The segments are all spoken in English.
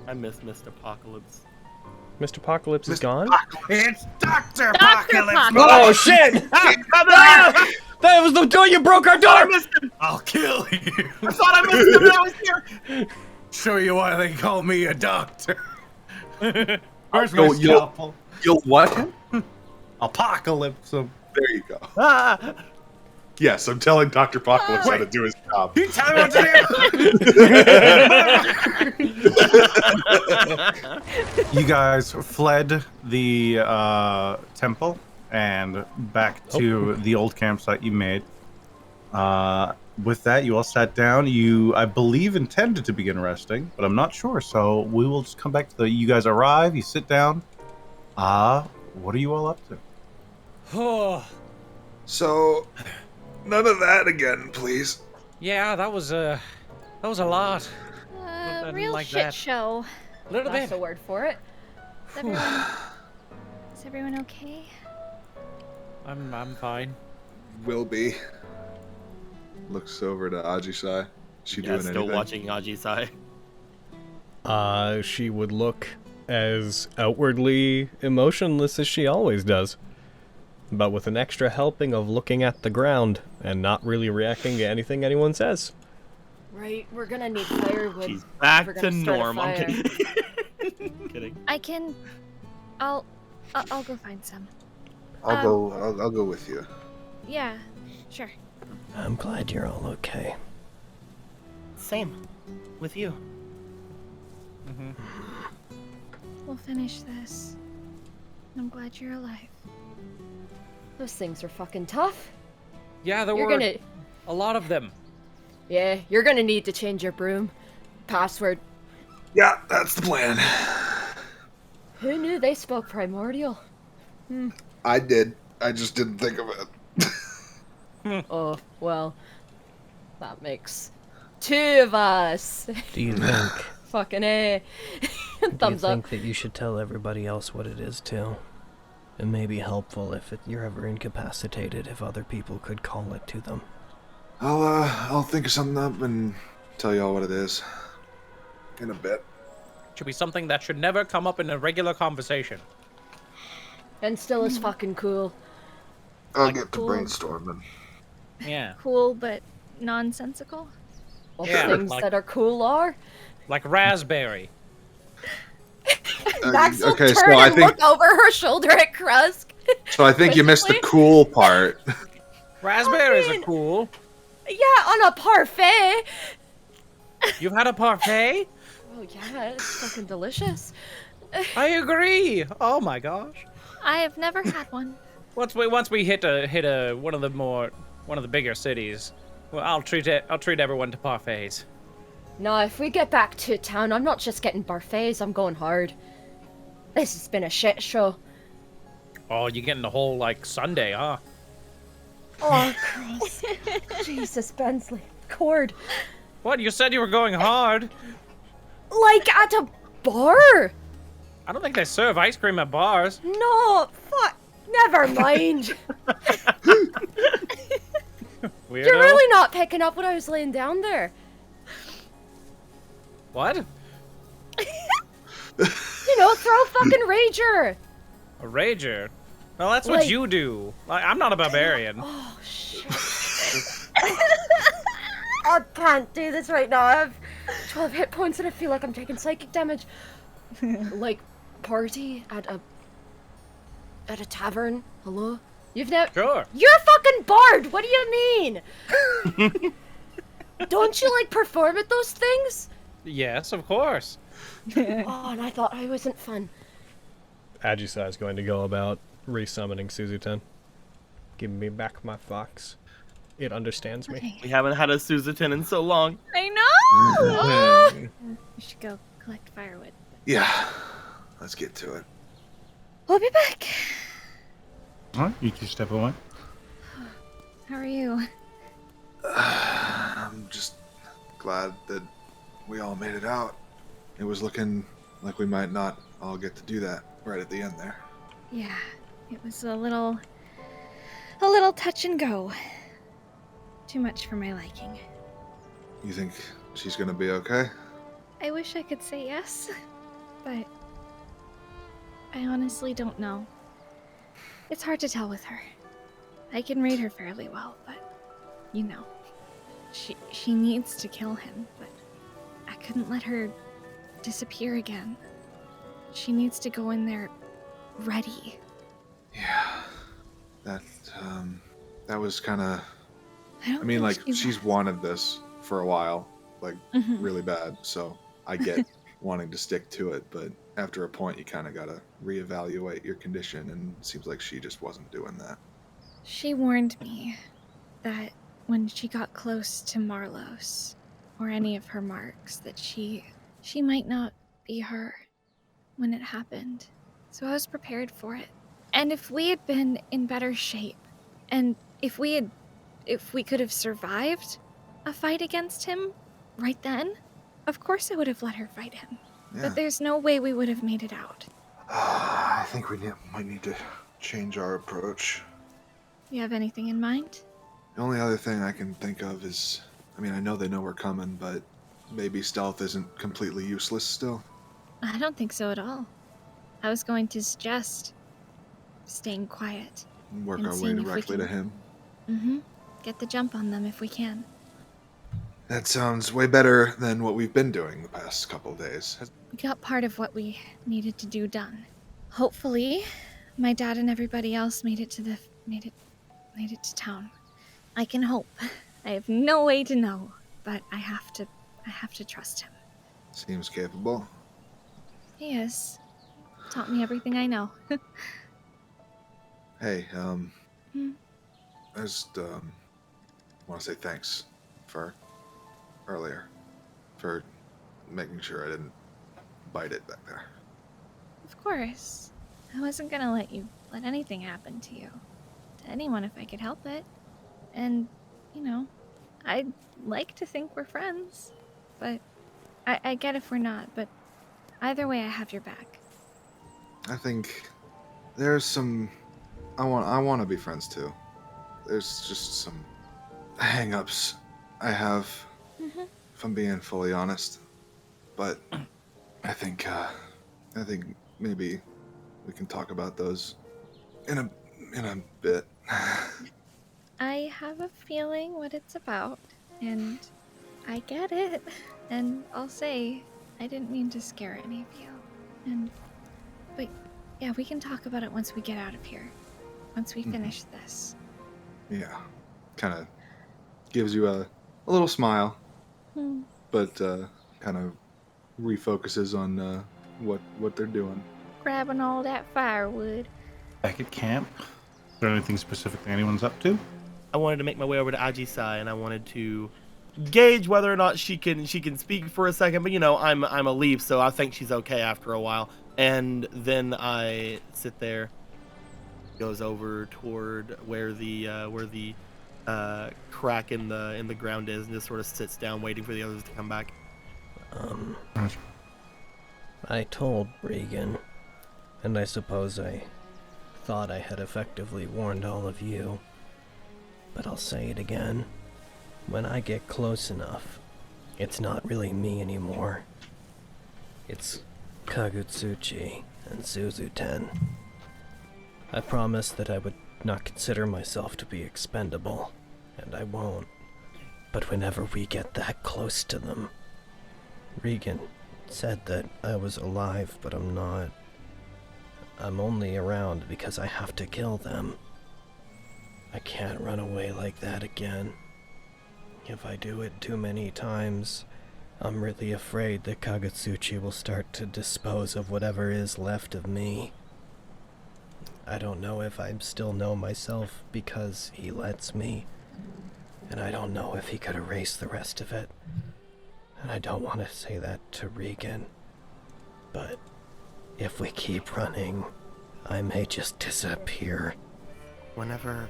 I miss Mr. Apocalypse. Mr. Apocalypse is gone? It's Dr. Apocalypse! Oh, shit! That was the door! You broke our door! I missed him! I'll kill you! I thought I missed him when I was here! Show you why they call me a doctor. Where's my You'll scalpel? what him? Apocalypse him. There you go. Ah! Yes, I'm telling Dr. Apocalypse how to do his job. You tell me what to do! You guys fled the temple and back to the old campsite you made. With that, you all sat down. You, I believe, intended to begin resting, but I'm not sure. So we will just come back to the. You guys arrive. You sit down. What are you all up to? So, none of that again, please. Yeah, that was a lot. Real like shit that. show. A little That's bit. the word for it. Is everyone okay? I'm fine. Will be. Looks over to Ajisai. She doing Still anything? watching Ajisai. She would look as outwardly emotionless as she always does. But with an extra helping of looking at the ground and not really reacting to anything anyone says. Right, we're gonna need firewood. She's back We're to gonna start a norm. I'm fire. kidding. Kidding. I'll go find some. I'll go with you. Yeah, sure. I'm glad you're all okay. Same. With you. We'll finish this. I'm glad you're alive. Those things are fucking tough. Yeah, there You're were gonna... a lot of them. Yeah, you're gonna need to change your broom. Password. Yeah, that's the plan. Who knew they spoke primordial? I did. I just didn't think of it. Oh, well. That makes two of us. Do you think... Fucking A. Thumbs do you up. think that you should tell everybody else what it is, too? It may be helpful if you're ever incapacitated, if other people could call it to them. I'll think of something up and tell y'all what it is. In a bit. Should be something that should never come up in a regular conversation. And still is fucking cool. I'll get to cool. brainstorming. Yeah. Cool, but nonsensical? Well, Yeah, things like- that are cool are. Like raspberry. Max will okay, turn so I and think look over her shoulder at Krusk. you missed the Quizzically. cool part. Raspberries I mean- are cool. Yeah, on a parfait. You've had a parfait? Oh yeah, it's fucking delicious. I agree. Oh my gosh. I have never had one. Once we hit one of the bigger cities, well, I'll treat everyone to parfaits. No, if we get back to town, I'm not just getting parfaits, I'm going hard. This has been a shit show. Oh, you're getting the whole like Sunday, huh? Oh, Christ. Jesus, Bensley. Cord. What? You said you were going hard. Like at a bar? I don't think they serve ice cream at bars. No, fuck. Never mind. Weirdo. You're really not picking up what I was laying down there. What? You know, throw a fucking rager. A rager? Well, that's what Like- you do. I'm not a barbarian. Oh, shit. I can't do this right now. I have 12 hit points and I feel like I'm taking psychic damage. Like, party at a tavern? Hello? You've never... Sure. You're a fucking bard! What do you mean? Don't you, like, perform at those things? Yes, of course. Oh, and I thought I wasn't fun. Ajisai is going to go about resummoning Suzuten. Give me back my fox. It understands me. Okay. We haven't had a Suzuten in so long. I know! We should go collect firewood. Yeah, let's get to it. We'll be back. Alright, you two step away. How are you? I'm just glad that we all made it out. It was looking like we might not all get to do that right at the end there. Yeah, it was a little touch and go. Too much for my liking. You think she's gonna be okay? I wish I could say yes, but I honestly don't know. It's hard to tell with her. I can read her fairly well, but you know, she needs to kill him, but I couldn't let her disappear again. She needs to go in there ready. Yeah, that was kind of. I don't I mean, think like, she's wanted this for a while, like, Mhm. really bad, so I get wanting to stick to it, but after a point, you kind of gotta reevaluate your condition, and it seems like she just wasn't doing that. She warned me that when she got close to Marlos, or any of her marks, that she might not be her when it happened. So I was prepared for it. And if we had been in better shape, and if we could have survived a fight against him right then, of course I would have let her fight him. Yeah. But there's no way we would have made it out. I think we might need to change our approach. You have anything in mind? The only other thing I can think of is, I mean, I know they know we're coming, but maybe stealth isn't completely useless still. I don't think so at all. I was going to suggest staying quiet. Work And our way seeing if we directly to can- him. Get the jump on them if we can. That sounds way better than what we've been doing the past couple of days. We got part of what we needed to do done. Hopefully, my dad and everybody else made it to town. I can hope. I have no way to know, but I have to trust him. Seems capable. He is. Taught me everything I know. Hey, Hmm? I just want to say thanks for earlier, for making sure I didn't bite it back there. Of course. I wasn't gonna let anything happen to you. To anyone if I could help it. And, you know, I'd like to think we're friends. But I get if we're not, but either way I have your back. I think there's some. I want to be friends too. There's just some hang-ups I have, if I'm being fully honest. But I think maybe we can talk about those in a bit. I have a feeling what it's about, and I get it. And I'll say, I didn't mean to scare any of you. But yeah, we can talk about it once we get out of here. Once we finish this. Yeah, kind of gives you a little smile, but kind of refocuses on what they're doing. Grabbing all that firewood. Back at camp, is there anything specific that anyone's up to? I wanted to make my way over to Ajisai, and I wanted to gauge whether or not she can speak for a second. But you know, I'm a leaf, so I think she's okay after a while. And then I sit there, goes over toward where the crack in the ground is, and just sort of sits down, waiting for the others to come back. I told Regan, and I suppose I thought I had effectively warned all of you, but I'll say it again. When I get close enough, it's not really me anymore. It's Kagutsuchi and Suzuten. I promised that I would not consider myself to be expendable, and I won't. But whenever we get that close to them, Regan said that I was alive, but I'm not. I'm only around because I have to kill them. I can't run away like that again. If I do it too many times, I'm really afraid that Kagutsuchi will start to dispose of whatever is left of me. I don't know if I still know myself because he lets me, and I don't know if he could erase the rest of it. And I don't want to say that to Regan, but if we keep running, I may just disappear. Whenever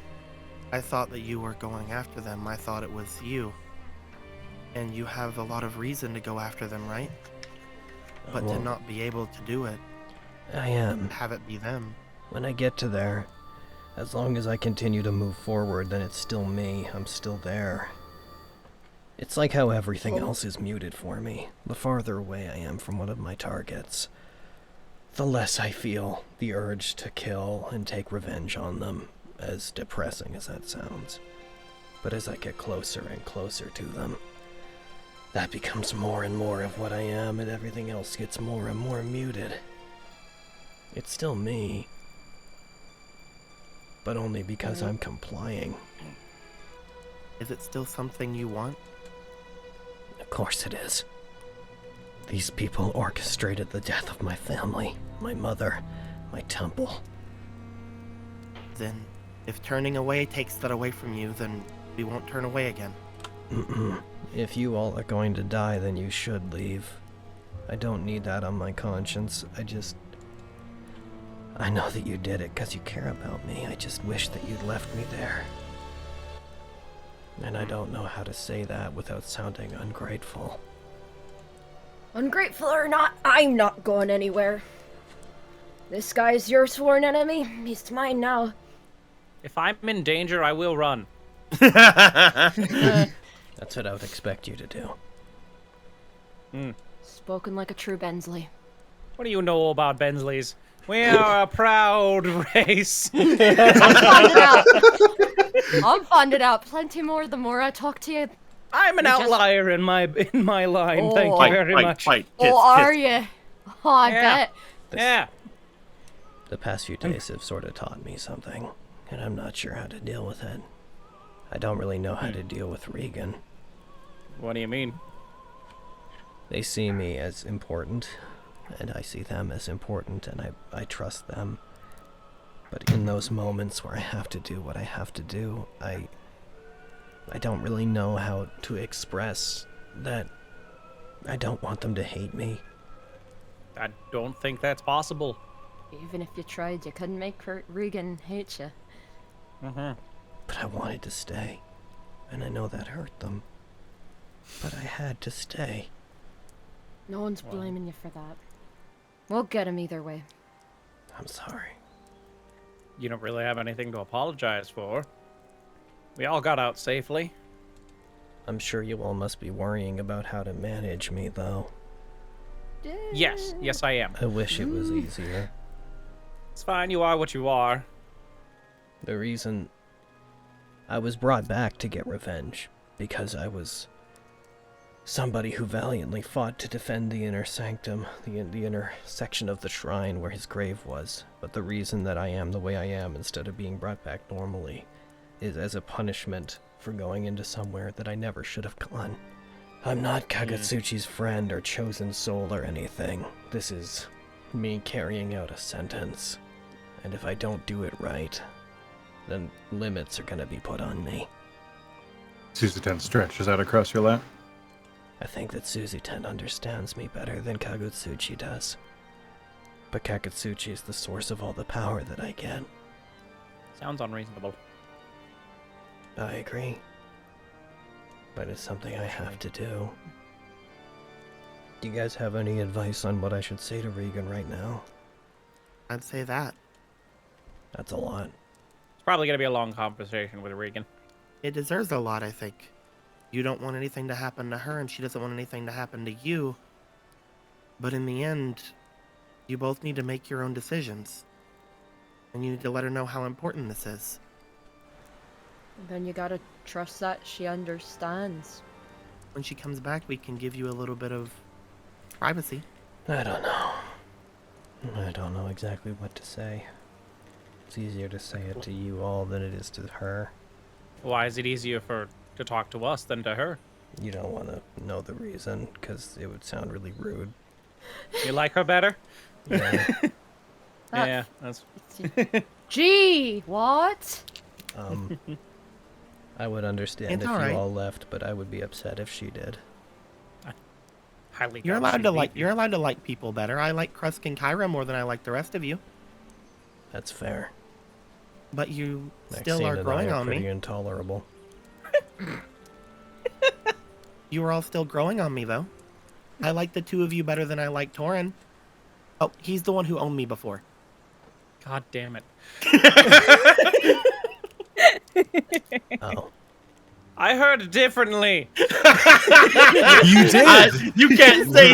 I thought that you were going after them, I thought it was you. And you have a lot of reason to go after them, right? But to not be able to do it, I am. have it be them. When I get to there, as long as I continue to move forward, then it's still me. I'm still there. It's like how everything else is muted for me. The farther away I am from one of my targets, the less I feel the urge to kill and take revenge on them, as depressing as that sounds. But as I get closer and closer to them, that becomes more and more of what I am, and everything else gets more and more muted. It's still me, but only because I'm complying. Is it still something you want? Of course it is. These people orchestrated the death of my family, my mother, my temple. Then, if turning away takes that away from you, then we won't turn away again. If you all are going to die, then you should leave. I don't need that on my conscience. I know that you did it because you care about me. I just wish that you'd left me there. And I don't know how to say that without sounding ungrateful. Ungrateful or not, I'm not going anywhere. This guy's your sworn enemy. He's mine now. If I'm in danger, I will run. That's what I would expect you to do. Spoken like a true Bensley. What do you know about Bensleys? We are a proud race. I'm finding out. I'm finding out plenty more the more I talk to you. I'm an outlier in my line. Oh. Thank you very much. Fight. Oh, are you? Oh, I bet. Yeah. The past few days have sort of taught me something, and I'm not sure how to deal with it. I don't really know how to deal with Regan. What do you mean? They see me as important, and I see them as important, and I trust them. But in those moments where I have to do what I have to do, I don't really know how to express that I don't want them to hate me. I don't think that's possible. Even if you tried, you couldn't make Regan hate you. But I wanted to stay, and I know that hurt them. But I had to stay. No one's blaming you for that. We'll get him either way. I'm sorry. You don't really have anything to apologize for. We all got out safely. I'm sure you all must be worrying about how to manage me, though. Yes, I am. I wish it was easier. It's fine, you are what you are. The reason I was brought back to get revenge, because I was somebody who valiantly fought to defend the inner sanctum, the inner section of the shrine where his grave was. But the reason that I am the way I am instead of being brought back normally is as a punishment for going into somewhere that I never should have gone. I'm not Kagutsuchi's friend or chosen soul or anything. This is me carrying out a sentence. And if I don't do it right, then limits are gonna be put on me. Susie 10 stretches out across your lap. I think that Susie 10 understands me better than Kagutsuchi does. But Kagutsuchi is the source of all the power that I get. Sounds unreasonable. I agree. But it's something I have to do. Do you guys have any advice on what I should say to Regan right now? I'd say that. That's a lot. It's probably going to be a long conversation with Regan. It deserves a lot, I think. You don't want anything to happen to her, and she doesn't want anything to happen to you. But in the end, you both need to make your own decisions. And you need to let her know how important this is. Then you gotta trust that she understands. When she comes back, we can give you a little bit of privacy. I don't know. I don't know exactly what to say. It's easier to say it to you all than it is to her. Why is it easier to talk to us than to her? You don't want to know the reason, because it would sound really rude. You like her better? Yeah. Yeah, that's... Gee, what? I would understand It's if all right. you all left, but I would be upset if she did. highly You're doubt allowed she'd to be- like. You're allowed to like people better. I like Krusk and Kyra more than I like the rest of you. That's fair. But you still Maxine are and growing I are on pretty me. intolerable. You are all still growing on me, though. I like the two of you better than I like Torin. Oh, he's the one who owned me before. God damn it. Oh. I heard heard differently. You did. You can't say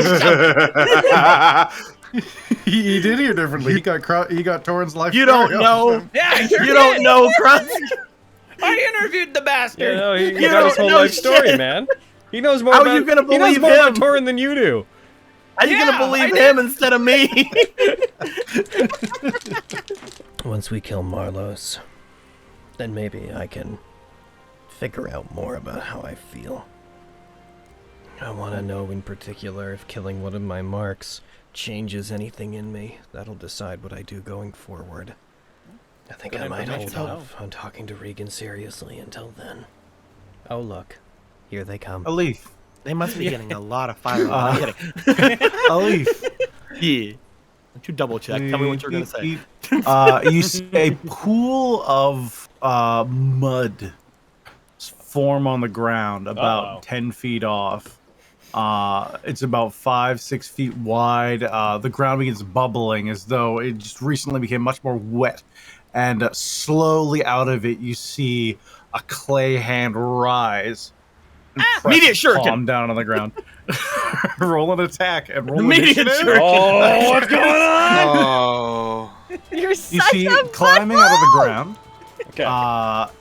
He did hear differently. He got Torrens' life. You don't know. Yeah, You don't know, Crunch. I interviewed the bastard. You know, he You got his don't whole know life story, shit. man. He knows more How about. are you gonna he knows believe more about him? Torren than you do. Are you Yeah, gonna believe I him instead of me? Once we kill Marlos, then maybe I can figure out more about how I feel. I want to know in particular if killing one of my marks changes anything in me. That'll decide what I do going forward. I think Good I might hold information to off on talking to Regan seriously until then. Oh look, here they come. A leaf. They must be getting a lot of fire. I'm kidding. A leaf. Yeah. Don't you double check. Tell me what you're gonna say. You see a pool of mud form on the ground about 10 feet off. It's about 5-6 feet wide. The ground begins bubbling as though it just recently became much more wet. And slowly out of it, you see a clay hand rise. And press Immediate its shuriken. palm down on the ground. Roll an attack and roll Immediate initiative. shuriken. Oh, what's going on? Oh. You're You such see a climbing out of the ground Okay.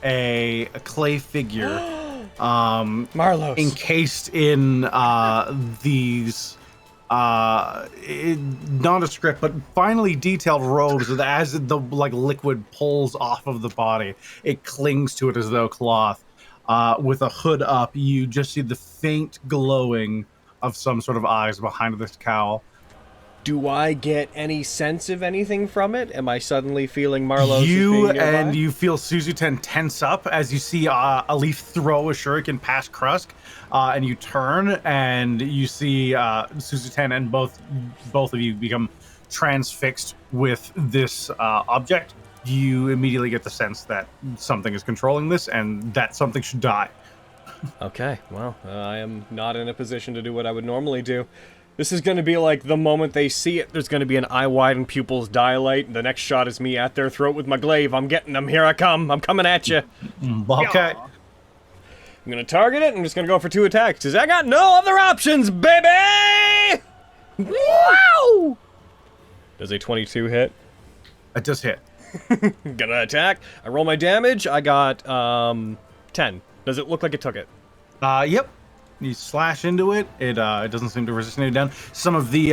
a clay figure Marlos. encased in these nondescript but finely detailed robes that as the liquid pulls off of the body, it clings to it as though cloth. With a hood up, you just see the faint glowing of some sort of eyes behind this cowl. Do I get any sense of anything from it? Am I suddenly feeling Marlos? as You being nearby? and you feel Suzuten tense up as you see a leaf throw a shuriken past Krusk, and you turn and you see Suzuten and both of you become transfixed with this object. You immediately get the sense that something is controlling this, and that something should die. Okay, well, I am not in a position to do what I would normally do. This is going to be like the moment they see it, there's going to be an eye wide and pupils dilate, and the next shot is me at their throat with my glaive. I'm getting them. Here I come. I'm coming at you. Okay. I'm going to target it. I'm just going to go for 2 attacks, because I got no other options, baby! Wow! Does a 22 hit? It does hit. Gonna attack. I roll my damage. I got 10. Does it look like it took it? Yep. You slash into it. It doesn't seem to resist any down. Some of the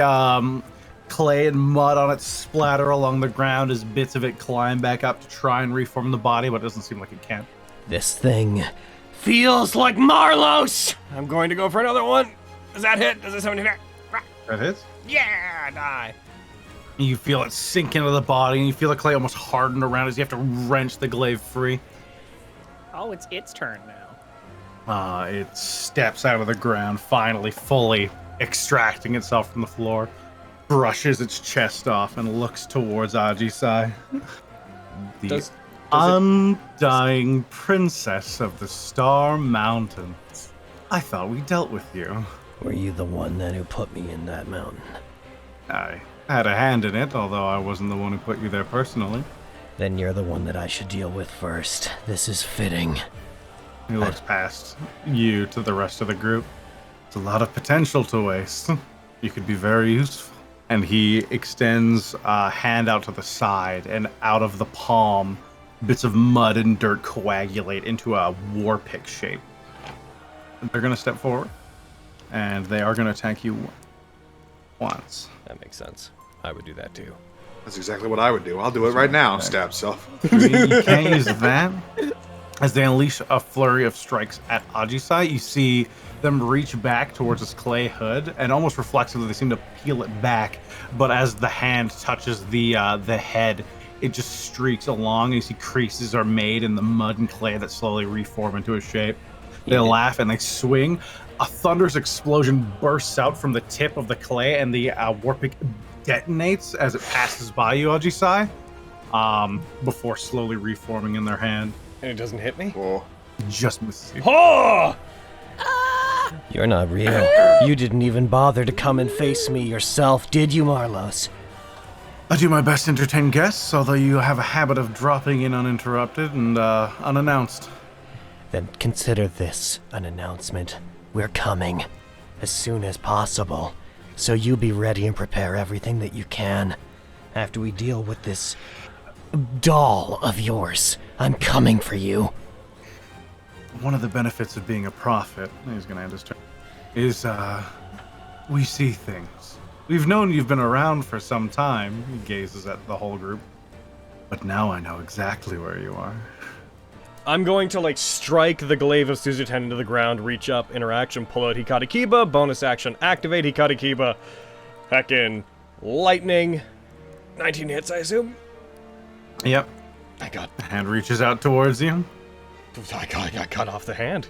clay and mud on it splatter along the ground as bits of it climb back up to try and reform the body, but it doesn't seem like it can. This thing feels like Marlos! I'm going to go for another one. Does that hit? Does this have any hit? That hits. Yeah, die. You feel it sink into the body, and you feel the clay almost harden around as you have to wrench the glaive free. Oh, it's its turn now. It steps out of the ground, finally, fully extracting itself from the floor, brushes its chest off, and looks towards Ajisai. The undying princess of the Star Mountain. I thought we dealt with you. Were you the one then who put me in that mountain? I had a hand in it, although I wasn't the one who put you there personally. Then you're the one that I should deal with first. This is fitting. He looks past you to the rest of the group. It's a lot of potential to waste. You could be very useful. And he extends a hand out to the side, and out of the palm, bits of mud and dirt coagulate into a war pick shape. They're going to step forward, and they are going to attack you once. That makes sense. I would do that too. That's exactly what I would do. I'll do it right now. Stab self. You can't use that. As they unleash a flurry of strikes at Ajisai, you see them reach back towards this clay hood, and almost reflexively they seem to peel it back. But as the hand touches the head, it just streaks along, and you see creases are made in the mud and clay that slowly reform into a shape. They laugh and they swing. A thunderous explosion bursts out from the tip of the clay, and the warpick detonates as it passes by you, Ajisai, before slowly reforming in their hand. And it doesn't hit me? Oh. Just misses you. Oh! You're not real. You didn't even bother to come and face me yourself, did you, Marlos? I do my best to entertain guests, although you have a habit of dropping in uninterrupted and unannounced. then consider this an announcement. We're coming as soon as possible, so you be ready and prepare everything that you can. After we deal with this doll of yours, I'm coming for you. One of the benefits of being a prophet, he's gonna end his turn, is we see things. We've known you've been around for some time, he gazes at the whole group, but now I know exactly where you are. I'm going to, like, strike the glaive of Suzerain into the ground, reach up, interaction, pull out Hikari Kiba, bonus action, activate Hikari Kiba, heckin' lightning. 19 hits, I assume? Yep. I got... The hand reaches out towards you. I cut off the hand.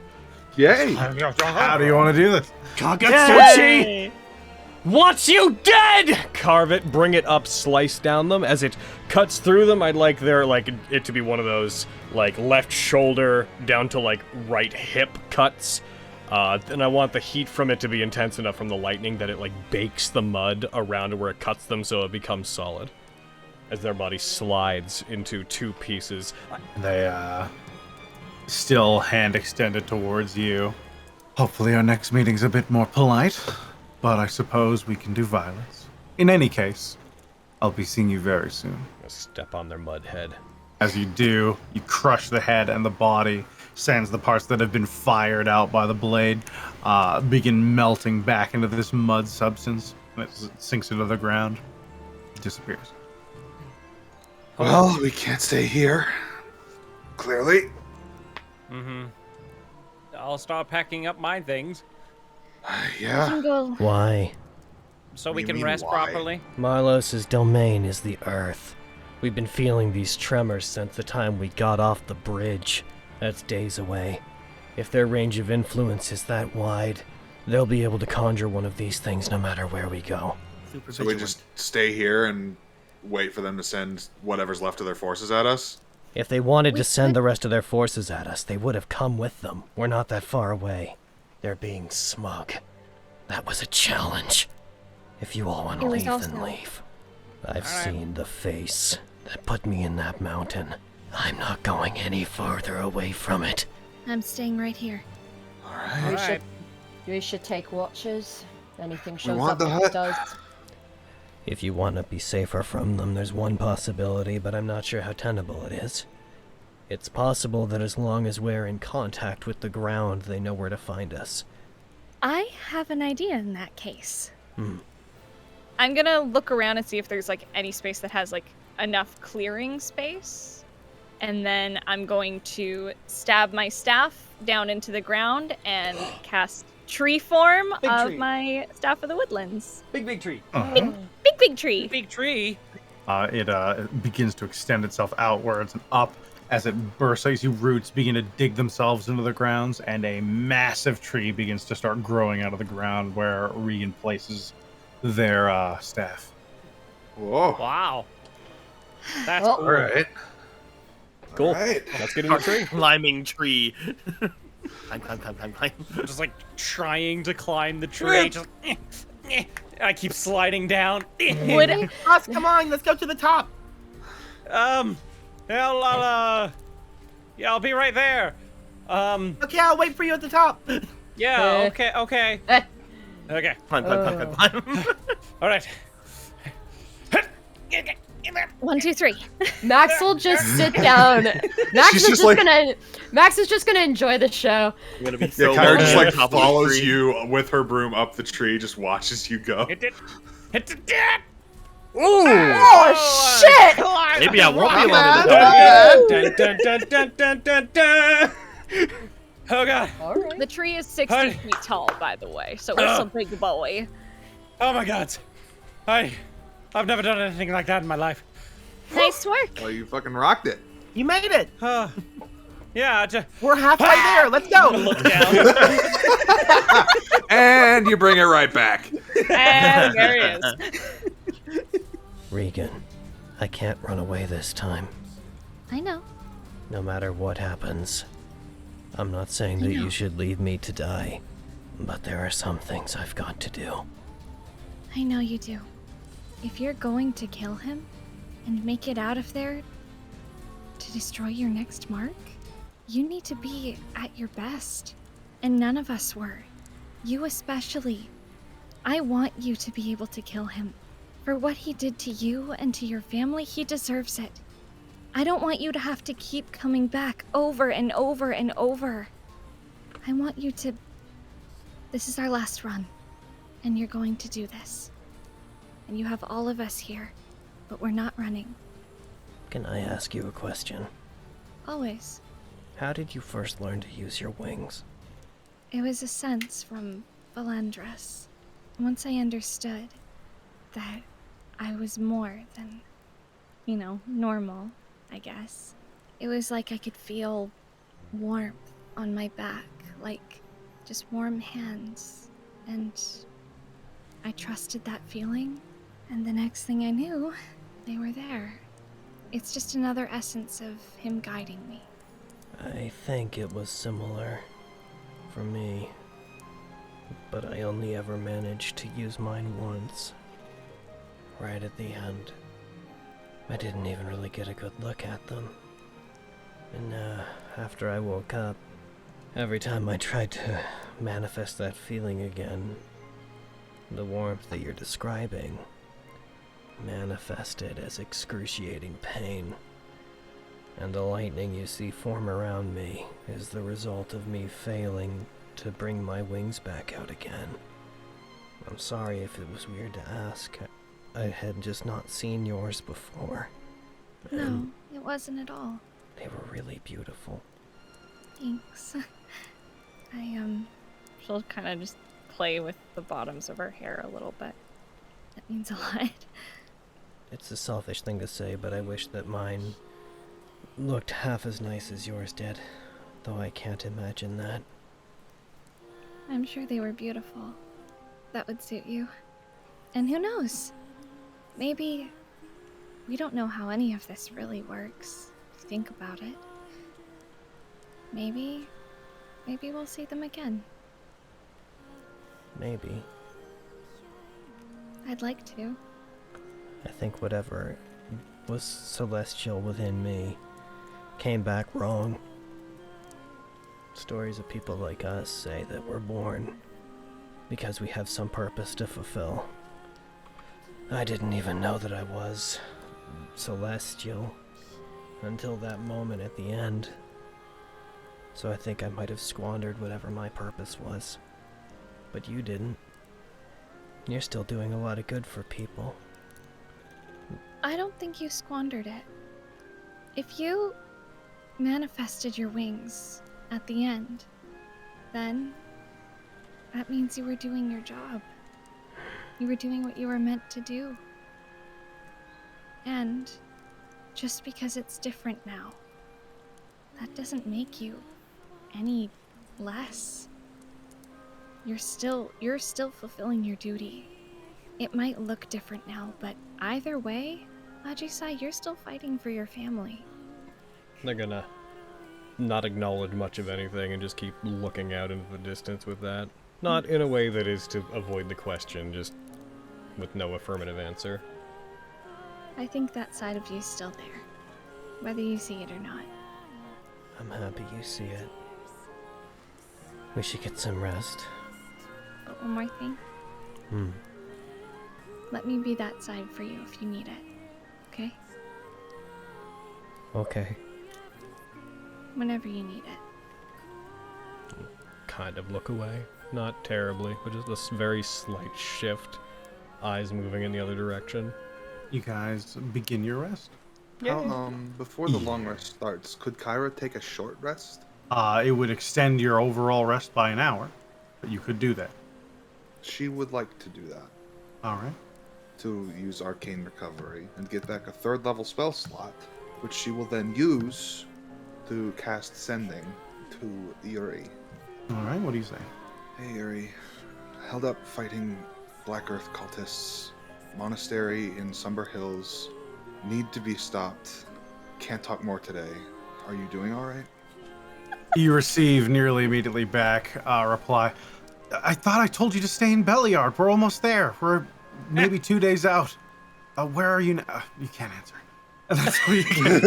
Yay! How do you want to do this? Kagetsuchi! Wants you dead! Carve it, bring it up, slice down them. As it cuts through them, I'd like it to be one of those, like, left shoulder down to, like, right hip cuts. And I want the heat from it to be intense enough from the lightning that it, like, bakes the mud around where it cuts them so it becomes solid. As their body slides into two pieces. They, still hand extended towards you. Hopefully our next meeting's a bit more polite, but I suppose we can do violence. In any case, I'll be seeing you very soon. Step on their mud head. As you do, you crush the head and the body, sends the parts that have been fired out by the blade, begin melting back into this mud substance. As it sinks into the ground, it disappears. Well, we can't stay here. Clearly. Mm-hmm. I'll start packing up my things Yeah. can go. Why? so What we do you can mean, rest why? properly. Marlos's domain is the Earth. We've been feeling these tremors since the time we got off the bridge. That's days away. If their range of influence is that wide, they'll be able to conjure one of these things no matter where we go. Super So we vigilant. just stay here and wait for them to send whatever's left of their forces at us? If they wanted We to send could- the rest of their forces at us, they would have come with them. We're not that far away. They're being smug. That was a challenge. If you all want to It was leave, then also- leave. I've All right. seen the face that put me in that mountain. I'm not going any farther away from it. I'm staying right here. Alright. Alright. We should take watches. Anything shows want up the like hut. it does. If you want to be safer from them, there's one possibility, but I'm not sure how tenable it is. It's possible that as long as we're in contact with the ground, they know where to find us. I have an idea in that case. I'm gonna look around and see if there's like any space that has like enough clearing space. And then I'm going to stab my staff down into the ground and cast tree form Big of tree. my Staff of the Woodlands. Big tree. Big tree. Big tree. It begins to extend itself outwards and up as it bursts. You see roots begin to dig themselves into the grounds, and a massive tree begins to start growing out of the ground where Regan places their staff. Whoa. Wow. That's Well, cool. Alright. Cool. Alright. Let's get in the tree. Climbing tree. Climb. Just like trying to climb the tree. Just, I keep sliding down. Would Us, come on, let's go to the top. Yeah, I'll be right there. Okay, I'll wait for you at the top. Yeah, okay. Eh. Okay, Climb. all right. 1, 2, 3. Max will just sit down. Max She's is just just like- gonna. Max is just gonna enjoy the show. I'm gonna be Yeah, so Kyra low just on like top of the follows tree. you with her broom up the tree, just watches you go. Hit it. Oh shit! Maybe I won't be Dun, alone. dun, dun, dun, dun, dun, dun. Oh god. All right. the tree is 60 Hi. feet tall, by the way, so it's a big boy. Oh my god. I've never done anything like that in my life. Nice work. Oh, you fucking rocked it. You made it. Yeah, just We're halfway there. Let's go. look down. And you bring it right back. And there he is. Regan, I can't run away this time. I know. No matter what happens. I'm not saying that you should leave me to die, but there are some things I've got to do. I know you do. If you're going to kill him and make it out of there to destroy your next mark, you need to be at your best. And none of us were. You especially. I want you to be able to kill him. For what he did to you and to your family, he deserves it. I don't want you to have to keep coming back over and over and over. I want you to... This is our last run. And you're going to do this. And you have all of us here. But we're not running. Can I ask you a question? Always. How did you first learn to use your wings? It was a sense from Valandris. Once I understood that I was more than, normal, I guess. It was like I could feel warmth on my back, like just warm hands. And I trusted that feeling, and the next thing I knew, they were there. It's just another essence of him guiding me. I think it was similar for me, but I only ever managed to use mine once, right at the end. I didn't even really get a good look at them. And after I woke up, every time I tried to manifest that feeling again, the warmth that you're describing manifested as excruciating pain. And the lightning you see form around me is the result of me failing to bring my wings back out again. I'm sorry if it was weird to ask. I had just not seen yours before. No, it wasn't at all. They were really beautiful. Thanks. She'll kind of just play with the bottoms of her hair a little bit. That means a lot. It's a selfish thing to say, but I wish that mine looked half as nice as yours did, though I can't imagine that. I'm sure they were beautiful. That would suit you. And who knows? Maybe we don't know how any of this really works, if you think about it. Maybe we'll see them again. Maybe. I'd like to. I think whatever was celestial within me came back wrong. Stories of people like us say that we're born because we have some purpose to fulfill. I didn't even know that I was celestial until that moment at the end. So I think I might have squandered whatever my purpose was. But you didn't. You're still doing a lot of good for people. I don't think you squandered it. If you manifested your wings at the end, then that means you were doing your job. You were doing what you were meant to do. And just because it's different now, that doesn't make you any less. You're still fulfilling your duty. It might look different now, but either way, Ajisai, you're still fighting for your family. They're gonna not acknowledge much of anything and just keep looking out into the distance with that. Not in a way that is to avoid the question, just with no affirmative answer. I think that side of you's still there, whether you see it or not. I'm happy you see it. We should get some rest. But one more thing. Let me be that side for you if you need it. Okay? Okay. Whenever you need it. Kind of look away. Not terribly, but just this very slight shift. Eyes moving in the other direction. You guys begin your rest. Before the long rest starts, could Kyra take a short rest? It would extend your overall rest by an hour, but you could do that. She would like to do that. All right. To use Arcane Recovery and get back a 3rd level spell slot, which she will then use to cast Sending to Yuri. All right, what do you say? Hey Yuri, held up fighting Black Earth cultists. Monastery in Somber Hills. Need to be stopped. Can't talk more today. Are you doing alright? You receive nearly immediately back reply. I thought I told you to stay in Beliard. We're almost there. We're maybe 2 days out. Where are you now? You can't answer. That's what you can.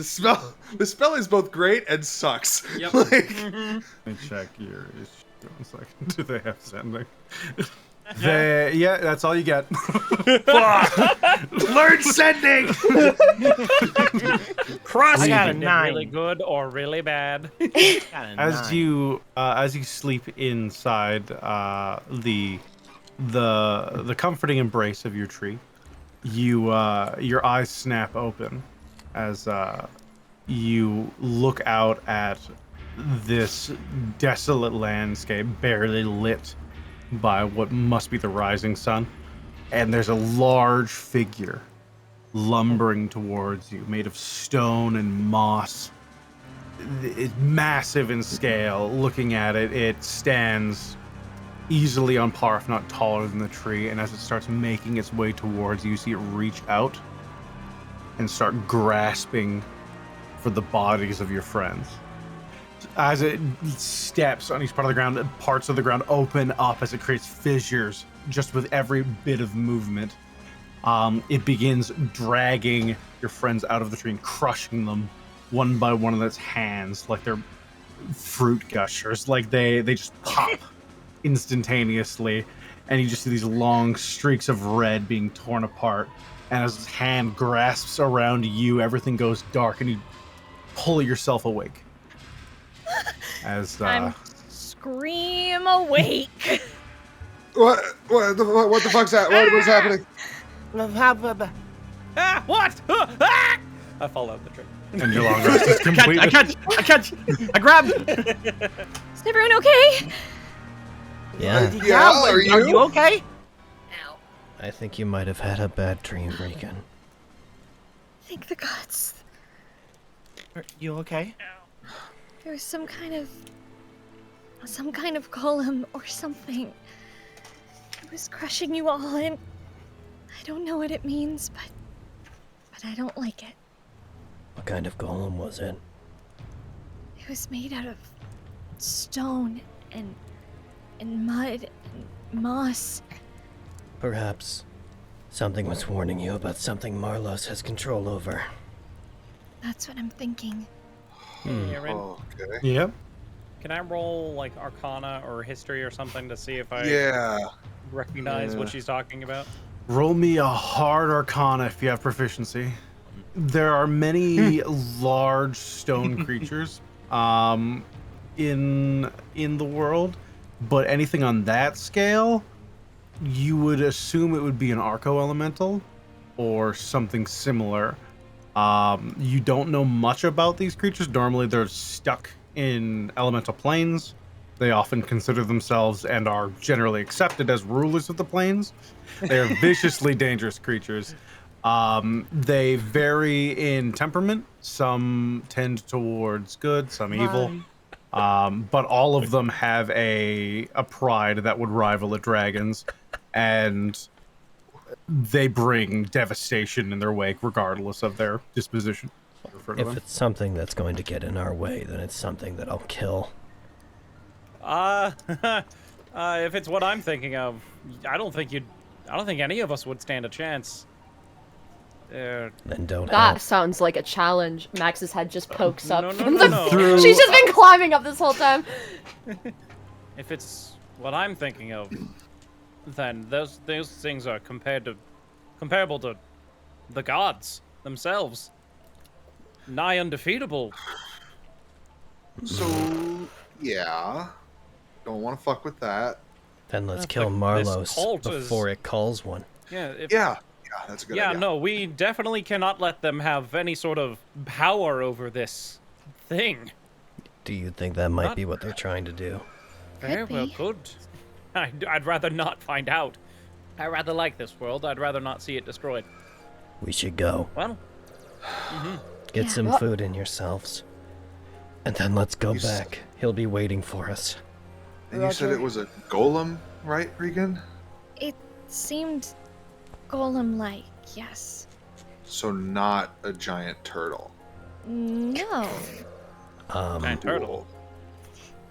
The spell is both great and sucks. Yep. Like, Let me check your issue 1 second. Do they have sending? Yeah, that's all you get. Learn sending. Cross I got a did 9. really good or really bad. As you sleep inside the comforting embrace of your tree, your eyes snap open as you look out at this desolate landscape, barely lit by what must be the rising sun, and there's a large figure lumbering towards you, made of stone and moss. It's massive in scale. Looking at it, it stands easily on par, if not taller than the tree, and as it starts making its way towards you, you see it reach out and start grasping for the bodies of your friends. As it steps on each part of the ground, parts of the ground open up as it creates fissures just with every bit of movement. It begins dragging your friends out of the tree and crushing them one by one in its hands like they're fruit gushers. Like they just pop instantaneously, and you just see these long streaks of red being torn apart. And as his hand grasps around you, everything goes dark, and you pull yourself awake. As I'm scream awake. what the fuck's that? What's happening? Ah, what? Ah! I fall out the tree. and your long rest is complete. I catch, I grab. Is everyone okay? Yeah, Yeah, are you? Okay? I think you might have had a bad dream, Regan. Thank the gods. Are you okay? There was some kind of golem or something. It was crushing you all, and I don't know what it means, but I don't like it. What kind of golem was it? It was made out of stone and mud and moss. Perhaps something was warning you about something Marlos has control over. That's what I'm thinking. Aaron, Okay. Yep. can I roll like Arcana or History or something to see if I Yeah. recognize what she's talking about? Roll me a hard Arcana if you have proficiency. There are many large stone creatures in the world, but anything on that scale, you would assume it would be an Arco Elemental or something similar. You don't know much about these creatures. Normally they're stuck in elemental planes. They often consider themselves and are generally accepted as rulers of the planes. They are viciously dangerous creatures. They vary in temperament. Some tend towards good, some evil. But all of them have a pride that would rival a dragon's, and they bring devastation in their wake regardless of their disposition. If it's something that's going to get in our way, then it's something that I'll kill. If it's what I'm thinking of, I don't think any of us would stand a chance. Then don't That help. sounds like a challenge. Max's head just pokes up. no, from no, the- no. She's just been climbing up this whole time. If it's what I'm thinking of, then those things are comparable to the gods themselves. Nigh undefeatable. So, yeah. Don't want to fuck with that. Then let's That's kill like this Marlos cult is- before it calls one. Yeah. Yeah, that's a good Yeah, idea. no, we definitely cannot let them have any sort of power over this thing. Do you think that might Not- be what they're trying to do? Very well be. could. I'd rather not find out. I rather like this world. I'd rather not see it destroyed. We should go. Well, Get Yeah. some food in yourselves. And then let's go You s- back. He'll be waiting for us. And you said Roger. it was a golem, right, Regan? It seemed golem-like, yes. So not a giant turtle. No. giant turtle.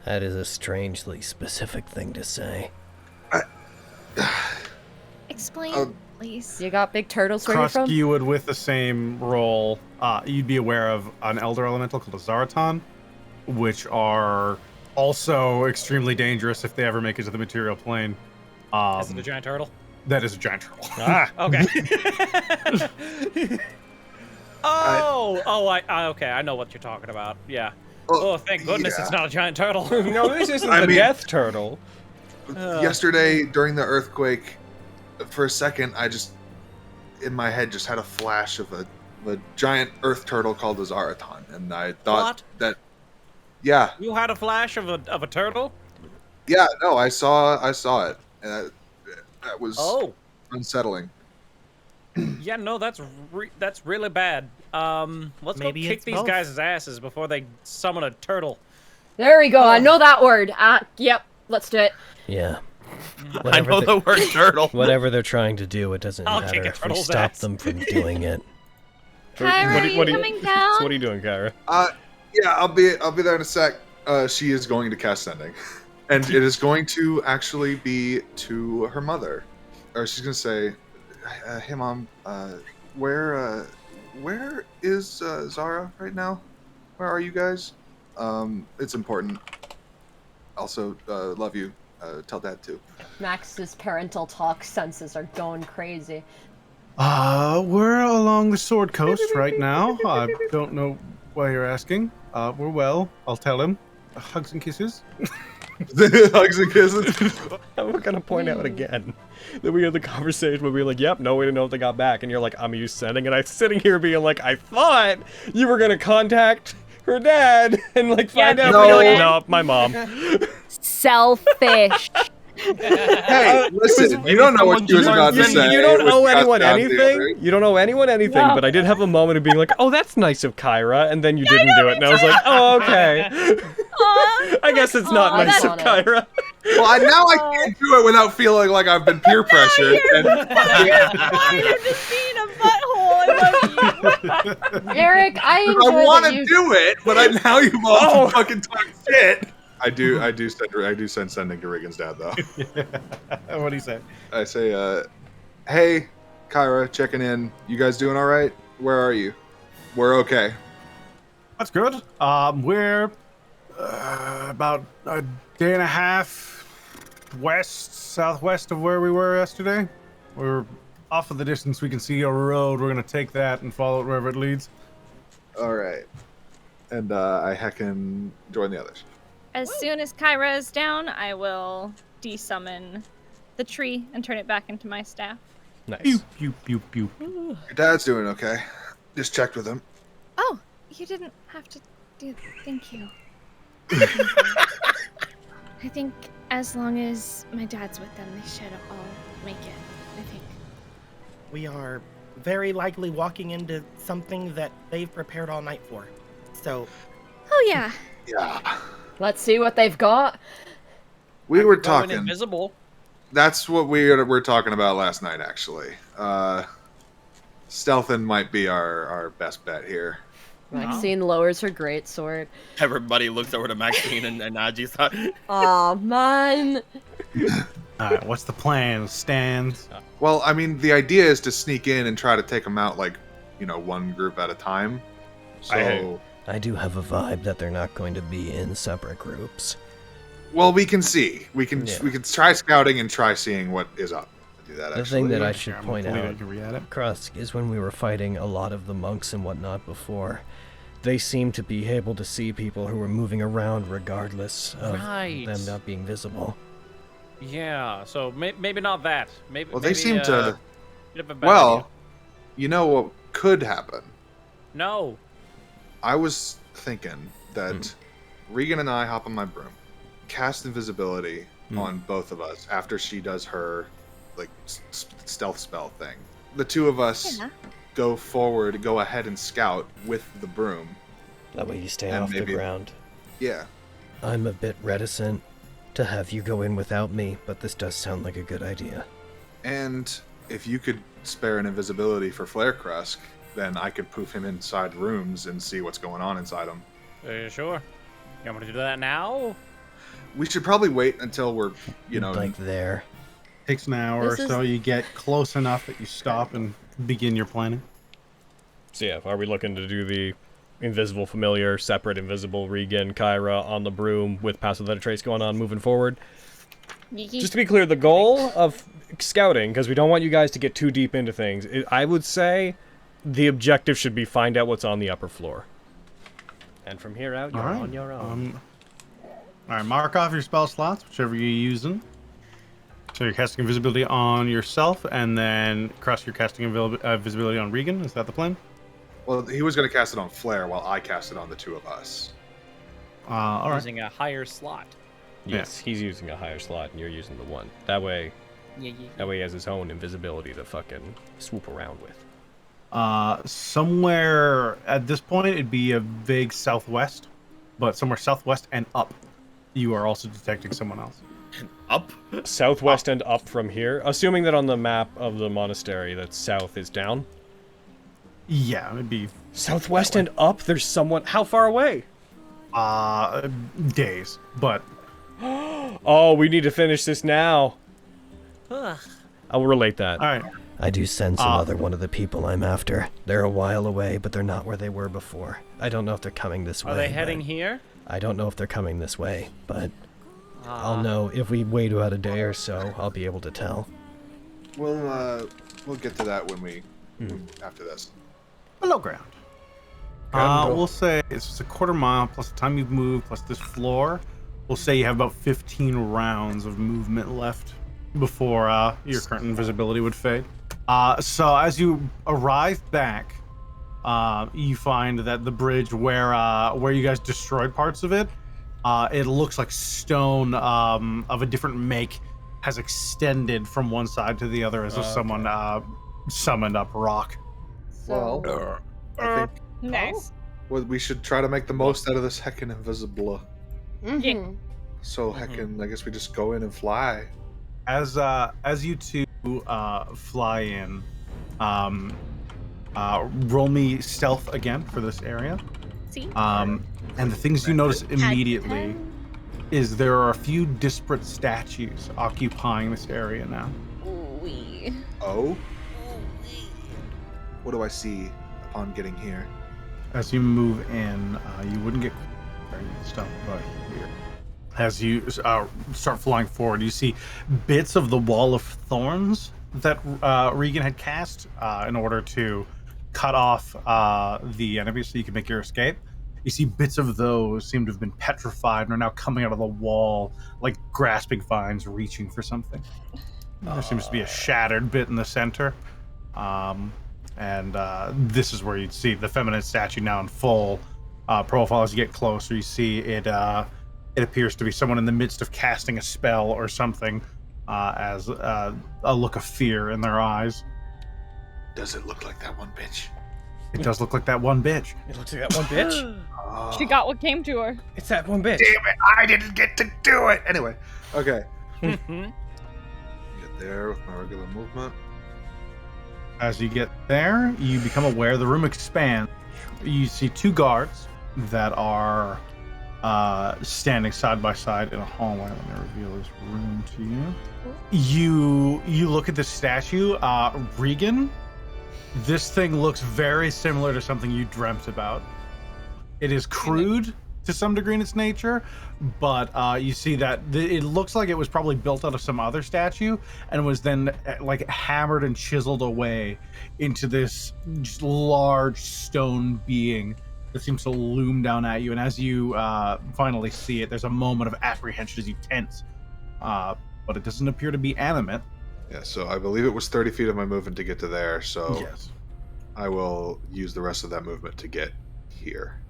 That is a strangely specific thing to say. Explain. please. You got big turtles where you're Krusk, from? you would, with the same roll, you'd be aware of an elder elemental called a Zaraton, which are also extremely dangerous if they ever make it to the material plane. Is it a giant turtle? That is a giant turtle. Ah, okay. Okay, I know what you're talking about. Yeah. Oh, thank goodness yeah. it's not a giant turtle. No, this isn't I the mean- death turtle. Yesterday, during the earthquake, for a second, I just, in my head, just had a flash of a giant earth turtle called a Zaraton, and I thought that, yeah, You had a flash of a turtle? yeah, no, I saw it, and that was unsettling. Yeah, no, that's really bad. Let's Maybe go kick it's these both. guys' asses before they summon a turtle. There we go. I know that word. Yep. Let's do it. Yeah. I know the word turtle. Whatever they're trying to do, it doesn't I'll kick matter a if we turtle's stop ass. them from doing it. Kyra, are you coming down? So what are you doing, Kyra? Yeah, I'll be there in a sec. She is going to cast sending, and it is going to actually be to her mother, or she's gonna say, "Hey, Mom, where is Zara right now? Where are you guys? It's important. Also, love you. Tell Dad too." Max's parental talk senses are going crazy. We're along the Sword Coast right now. I don't know why you're asking. We're well. I'll tell him. Hugs and kisses. Hugs and kisses. We're gonna point out again that we had the conversation where we were like, yep, no, we didn't know if they got back. And you're like, I'm used to sending. And I'm sitting here being like, I thought you were gonna contact her dad and like find out. No. No, my mom. Selfish. Hey, listen, you don't know what she was about to say. You don't with owe God's anyone goddamn anything. thing. You don't owe anyone anything. No. But I did have a moment of being like, oh, that's nice of Kyra. And then you didn't do it. And I was like, oh, okay. I guess it's not Aw, nice that's of Kyra. Well, now I can't do it without feeling like I've been peer pressured. And, You're just being a butthole. I love you. Eric, I I enjoy want that to you... do it, but now you've all fucking talked shit. I do send sending to Regan's dad though. What do you say? I say, hey, Kyra, checking in. You guys doing all right? Where are you? We're okay. That's good. We're about a day and a half southwest of where we were yesterday. We're off of the distance. We can see a road. We're gonna take that and follow it wherever it leads. All right. And I heckin' join the others. As soon as Kyra is down, I will desummon the tree and turn it back into my staff. Nice. Pew pew pew pew. Your dad's doing okay. Just checked with him. Oh, you didn't have to do. Thank you. I think as long as my dad's with them, they should all make it. I think. We are very likely walking into something that they've prepared all night for. So, Oh yeah. Yeah. Let's see what they've got. We were Going talking. invisible. That's what we were talking about last night, actually. Stealthing might be our best bet here. Maxine lowers her greatsword. everybody looks over to Maxine and Naji's side. Aw, man. All right, what's the plan? Stand. Well, I mean, the idea is to sneak in and try to take them out, like, one group at a time. So, I do have a vibe that they're not going to be in separate groups. well, we can see. We can try scouting and try seeing what is up. Do that. The Actually. thing that I should I'm point hopefully I out, can read it. Krusk, is when we were fighting a lot of the monks and whatnot before, they seemed to be able to see people who were moving around regardless of them not being visible. Yeah, so maybe not that. Maybe. Well, they maybe, seem to. you have a bad Well, idea. you know what could happen. No. I was thinking that Regan and I hop on my broom, cast invisibility on both of us after she does her stealth spell thing. The two of us go forward, go ahead and scout with the broom. That way you stay And off the maybe- ground. Yeah. I'm a bit reticent to have you go in without me, but this does sound like a good idea. And if you could spare an invisibility for Flare Krusk, then I could poof him inside rooms and see what's going on inside them. Sure. You want me to do that now? We should probably wait until we're, Like there. Takes an hour or This is- so. You get close enough that you stop and begin your planning. So yeah, are we looking to do the invisible familiar, separate invisible Regan, Kyra on the broom with passive letter trace going on moving forward? Just to be clear, the goal of scouting, because we don't want you guys to get too deep into things, I would say the objective should be find out what's on the upper floor. And from here out, you're on your own. Alright, mark off your spell slots, whichever you're using. So you're casting invisibility on yourself, and then cross your casting visibility on Regan. Is that the plan? Well, he was going to cast it on Flare while I cast it on the two of us. Alright. Using a higher slot. Yes, he's using a higher slot, and you're using the one. That way, Yeah. that way he has his own invisibility to fucking swoop around with. Somewhere at this point, it'd be a vague southwest, but somewhere southwest and up, you are also detecting someone else. Up? Southwest and up from here, assuming that on the map of the monastery that south is down. Yeah, it'd be Southwest and up, there's someone. How far away? days, but Oh, we need to finish this now. I will relate that. all right. I do sense another one of the people I'm after. They're a while away, but they're not where they were before. I don't know if they're coming this way. Are they heading but here? I don't know if they're coming this way, but I'll know if we wait about a day or so. I'll be able to tell. We'll get to that when we after this. Below ground. We'll say it's just a quarter mile plus the time you've moved plus this floor. We'll say you have about 15 rounds of movement left before your current invisibility would fade. So as you arrive back, you find that the bridge where you guys destroyed parts of it, it looks like stone of a different make has extended from one side to the other as if someone summoned up rock. Well, I think Nice. we should try to make the most out of this heckin' invisible. Mm-hmm. So heckin', I guess we just go in and fly. As you two fly in, roll me stealth again for this area. See? And the things you notice immediately is there are a few disparate statues occupying this area now. Ooh-wee. Oh? What do I see upon getting here? As you move in, you wouldn't get stuff, but here. As you start flying forward, you see bits of the wall of thorns that Regan had cast in order to cut off the enemy so you can make your escape. You see bits of those seem to have been petrified and are now coming out of the wall like grasping vines reaching for something. There seems to be a shattered bit in the center. And this is where you'd see the feminine statue now in full profile. As you get closer, you see it appears to be someone in the midst of casting a spell or something, as a look of fear in their eyes. Does it look like that one bitch? It does look like that one bitch. It looks like that one bitch. She got what came to her. It's that one bitch. Damn it! I didn't get to do it! Anyway, okay. Get there with my regular movement. As you get there, you become aware the room expands. You see two guards that are standing side by side in a hallway. Let me reveal this room to you. You look at this statue, Regan. This thing looks very similar to something you dreamt about. It is crude to some degree in its nature, but you see that it looks like it was probably built out of some other statue and was then like hammered and chiseled away into this just large stone being that seems to loom down at you. And as you finally see it, there's a moment of apprehension as you tense, but it doesn't appear to be animate. Yeah, so I believe it was 30 feet of my movement to get to there, so Yes. I will use the rest of that movement to get here.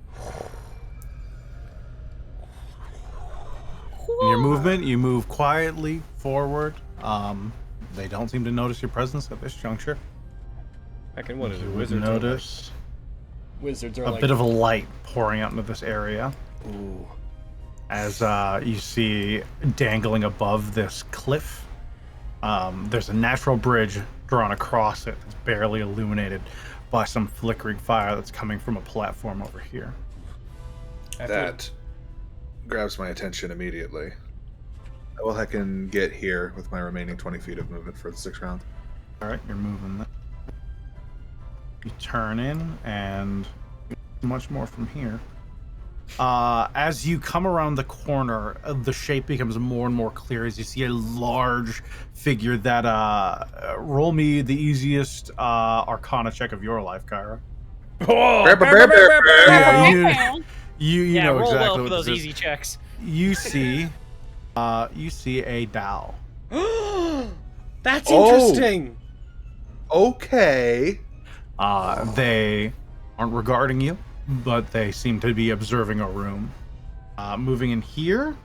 In your movement, you move quietly forward. They don't seem to notice your presence at this juncture. Fucking what is it? You would Wizards notice Wizards are a like bit of a light pouring out into this area. Ooh. As you see dangling above this cliff, there's a natural bridge drawn across it that's barely illuminated by some flickering fire that's coming from a platform over here. That grabs my attention immediately. I will heckin' get here with my remaining 20 feet of movement for the 6th round. All right, you're moving. You turn in, and much more from here. As you come around the corner, the shape becomes more and more clear as you see a large figure that roll me the easiest Arcana check of your life, Kyra. Oh, Yeah, you know roll exactly well for what those this is. easy checks. You see a Dao. That's Oh. interesting. Okay. They aren't regarding you, but they seem to be observing a room. Moving in here,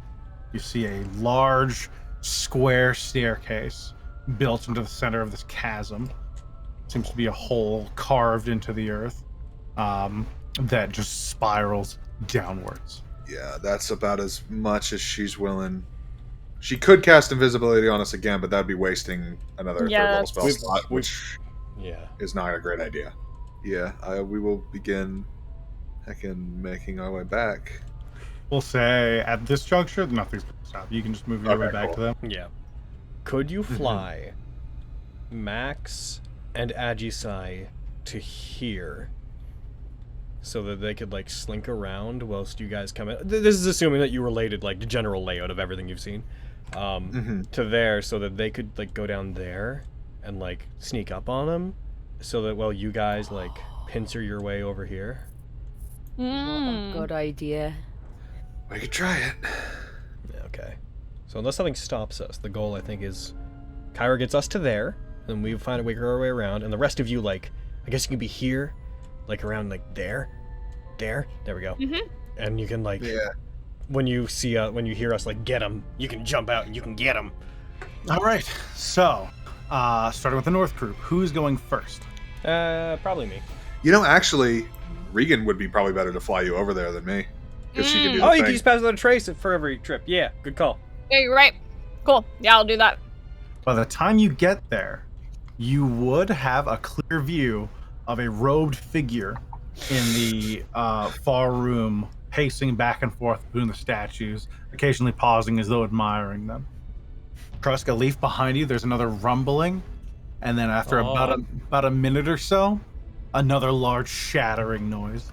you see a large square staircase built into the center of this chasm. Seems to be a hole carved into the earth that just spirals downwards. Yeah, that's about as much as she's willing. She could cast invisibility on us again, but that'd be wasting another Yeah, third level spell we've- slot, which Yeah. is not a great idea. Yeah, we will begin heckin' making our way back. We'll say at this juncture, nothing's going to stop. You can just move your way Okay, back cool. to them. Yeah. Could you fly Max and Agisai to here so that they could like slink around whilst you guys come in? This is assuming that you related like the general layout of everything you've seen to there, so that they could like go down there and like sneak up on them, so that while you guys like pincer your way over here. Good idea. We could try it. Yeah, okay. So unless something stops us, the goal I think is Kyra gets us to there, then we find a way our way around, and the rest of you like I guess you can be here, like around like there. There we go. And you can like when you see when you hear us like get them, you can jump out and you can get them. All right. So, starting with the North group, who's going first? Probably me. You know, actually, Regan would be probably better to fly you over there than me. Because she can do the Oh, you thing. can just pass without a trace for every trip. Yeah, good call. Yeah, you're right. Cool. Yeah, I'll do that. By the time you get there, you would have a clear view of a robed figure in the far room, pacing back and forth between the statues, occasionally pausing as though admiring them. Trusk, a leaf behind you, there's another rumbling, and then after about a minute or so, another large shattering noise.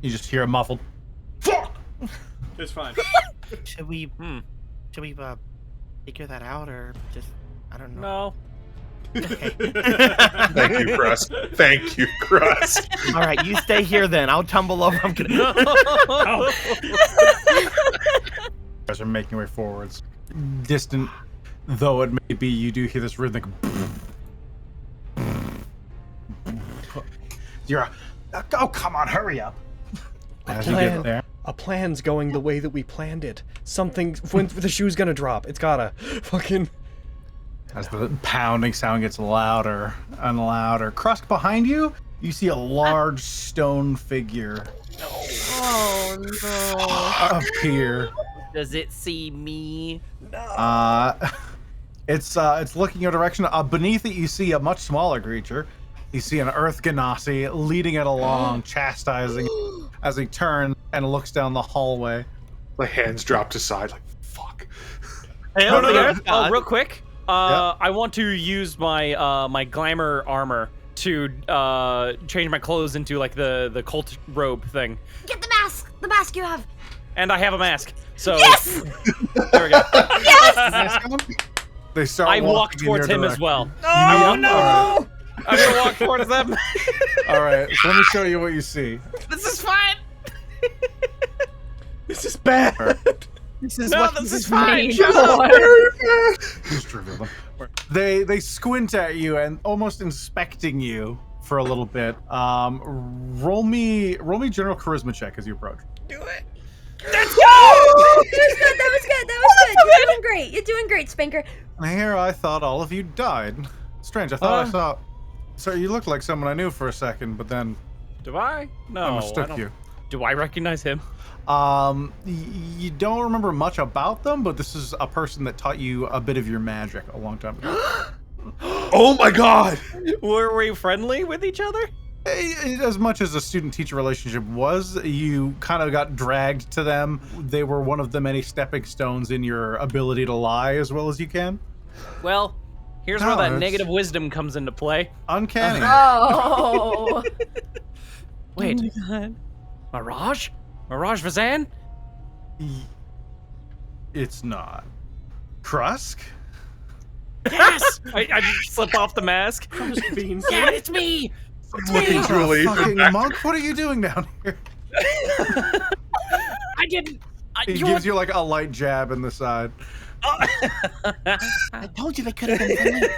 You just hear a muffled fuck! It's fine. Should we figure that out, or just I don't know. No. Thank you, Crust. Thank you, Crust. All right, you stay here then. I'll tumble over. I'm kidding. You guys are making your way forwards. Distant though it may be, you do hear this rhythmic. You're oh, come on, hurry up. As you get there. A plan's going the way that we planned it. Something when the shoe's gonna drop. It's gotta fucking. As the pounding sound gets louder and louder. Krusk, behind you, you see a large stone figure Oh no. appear. Does it see me? It's looking your direction. Beneath it, you see a much smaller creature. You see an Earth Ganassi leading it along, chastising as he turns and looks down the hallway. My hands dropped aside, like, fuck. Oh, real quick. I want to use my my glamour armor to change my clothes into like the cult robe thing. Get the mask! The mask you have! And I have a mask. So Yes! there we go. Yes! They start I walk walking in towards your him as direction. well. Oh no! I'm gonna walk towards them. All right, so let me show you what you see. This is fine. This is bad. This is No, what this is made fine. Shut up. for. Just reveal them. They squint at you and almost inspecting you for a little bit. Roll me general charisma check as you approach. Do it. That was good. You're doing great. You're doing great, Spanker. Here, I thought all of you died. Strange. I thought I saw. So you looked like someone I knew for a second, but then Do I? No. I mistook don't- you. Do I recognize him? You don't remember much about them, but this is a person that taught you a bit of your magic a long time ago. Oh my god! Were we friendly with each other? As much as a student-teacher relationship was, you kind of got dragged to them. They were one of the many stepping stones in your ability to lie as well as you can. Well, here's where that negative wisdom comes into play. Uncanny. Oh. Wait. Oh my God. Mirage? Mirage Vazan? It's not. Krusk? Yes! I slip off the mask. Beans. Yeah, it's me! Looking truly. Fucking monk, what are you doing down here? I didn't. He gives you like a light jab in the side. I told you they could have been friendly.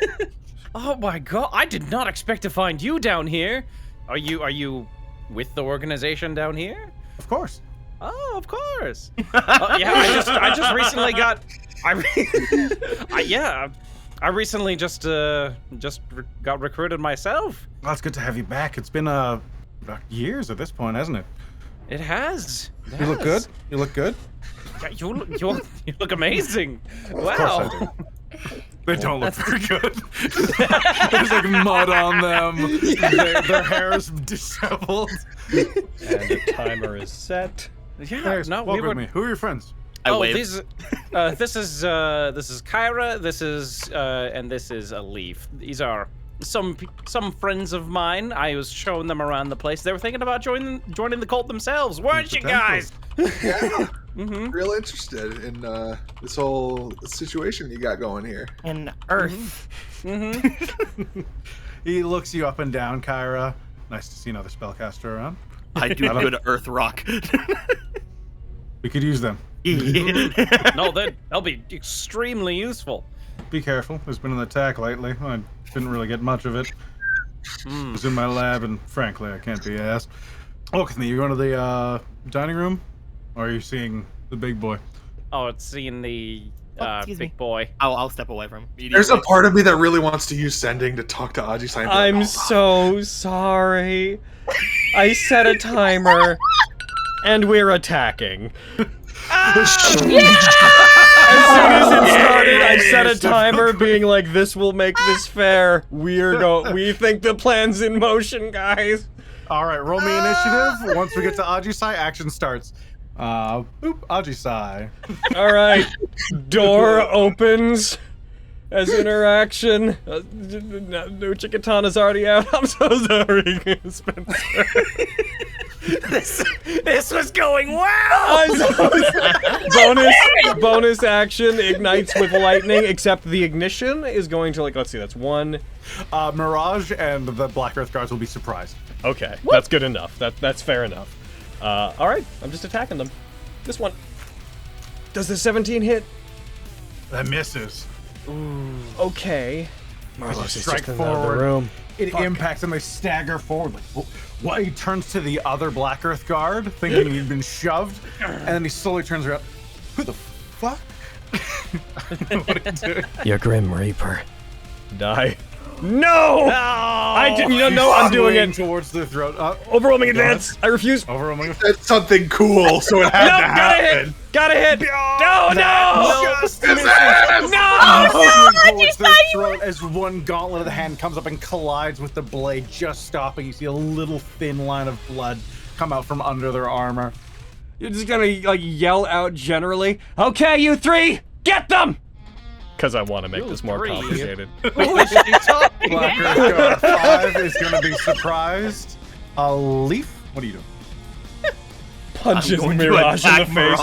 Oh my god! I did not expect to find you down here. Are you with the organization down here? Of course. Oh, of course. Yeah, I just recently got. I recently just got recruited myself. Well, it's good to have you back. It's been about years at this point, hasn't it? It has. You look good. You look good. Yeah, you look amazing. Wow. Of course I do. They don't look very good. There's like mud on them. Their hair is disheveled. And the timer is set. Yeah. No, welcome with me. Who are your friends? Wave. This is Kyra. This is and this is a Leaf. These are some friends of mine. I was showing them around the place. They were thinking about joining the cult themselves, weren't you guys? Yeah. Real interested in this whole situation you got going here. And Earth. He looks you up and down, Kyra. Nice to see another spellcaster around. I do good Earth Rock. We could use them. No, they'll be extremely useful. Be careful. There's been an attack lately. I didn't really get much of it. It was in my lab, and frankly, I can't be asked. Look with me. You going to the dining room, or are you seeing the big boy? Oh, it's seeing the excuse big me. boy. I'll step away from him. There's a part of me that really wants to use sending to talk to Aji-san. I'm so sorry. I set a timer, and we're attacking. As soon as it started, I set a timer being like, this will make this fair. We think the plan's in motion, guys. All right, roll me initiative. Once we get to Aji-sai, action starts. Boop, Aji-sai. All right, door opens as interaction. Uchikatana's already out. I'm so sorry, Spencer. This was going well. Bonus action ignites with lightning, except the ignition is going to, like, let's see, that's one. Mirage and the Black Earth guards will be surprised. Okay, that's good enough. That's fair enough. All right, I'm just attacking them. This one. Does the 17 hit? That misses. Ooh. Okay. Marlos strike forward. Room. It impacts and they stagger forward. Like, what? He turns to the other Black Earth guard, thinking he'd been shoved, and then he slowly turns around. Who the fuck? What are you doing? Your Grim Reaper. Die. No! I didn't know I'm doing it. Towards the throat. Overwhelming advance. I refuse. Overwhelming. That's something cool, so it had to happen. Gotta hit. No! Just No! towards their throat as one gauntlet of the hand comes up and collides with the blade, just stopping. You see a little thin line of blood come out from under their armor. You're just gonna like yell out generally. Okay, you three, get them! Because I want to make this more complicated. Black Earth Guard 5 is gonna be surprised. Leaf, what are you doing? Punches Mirage in the face.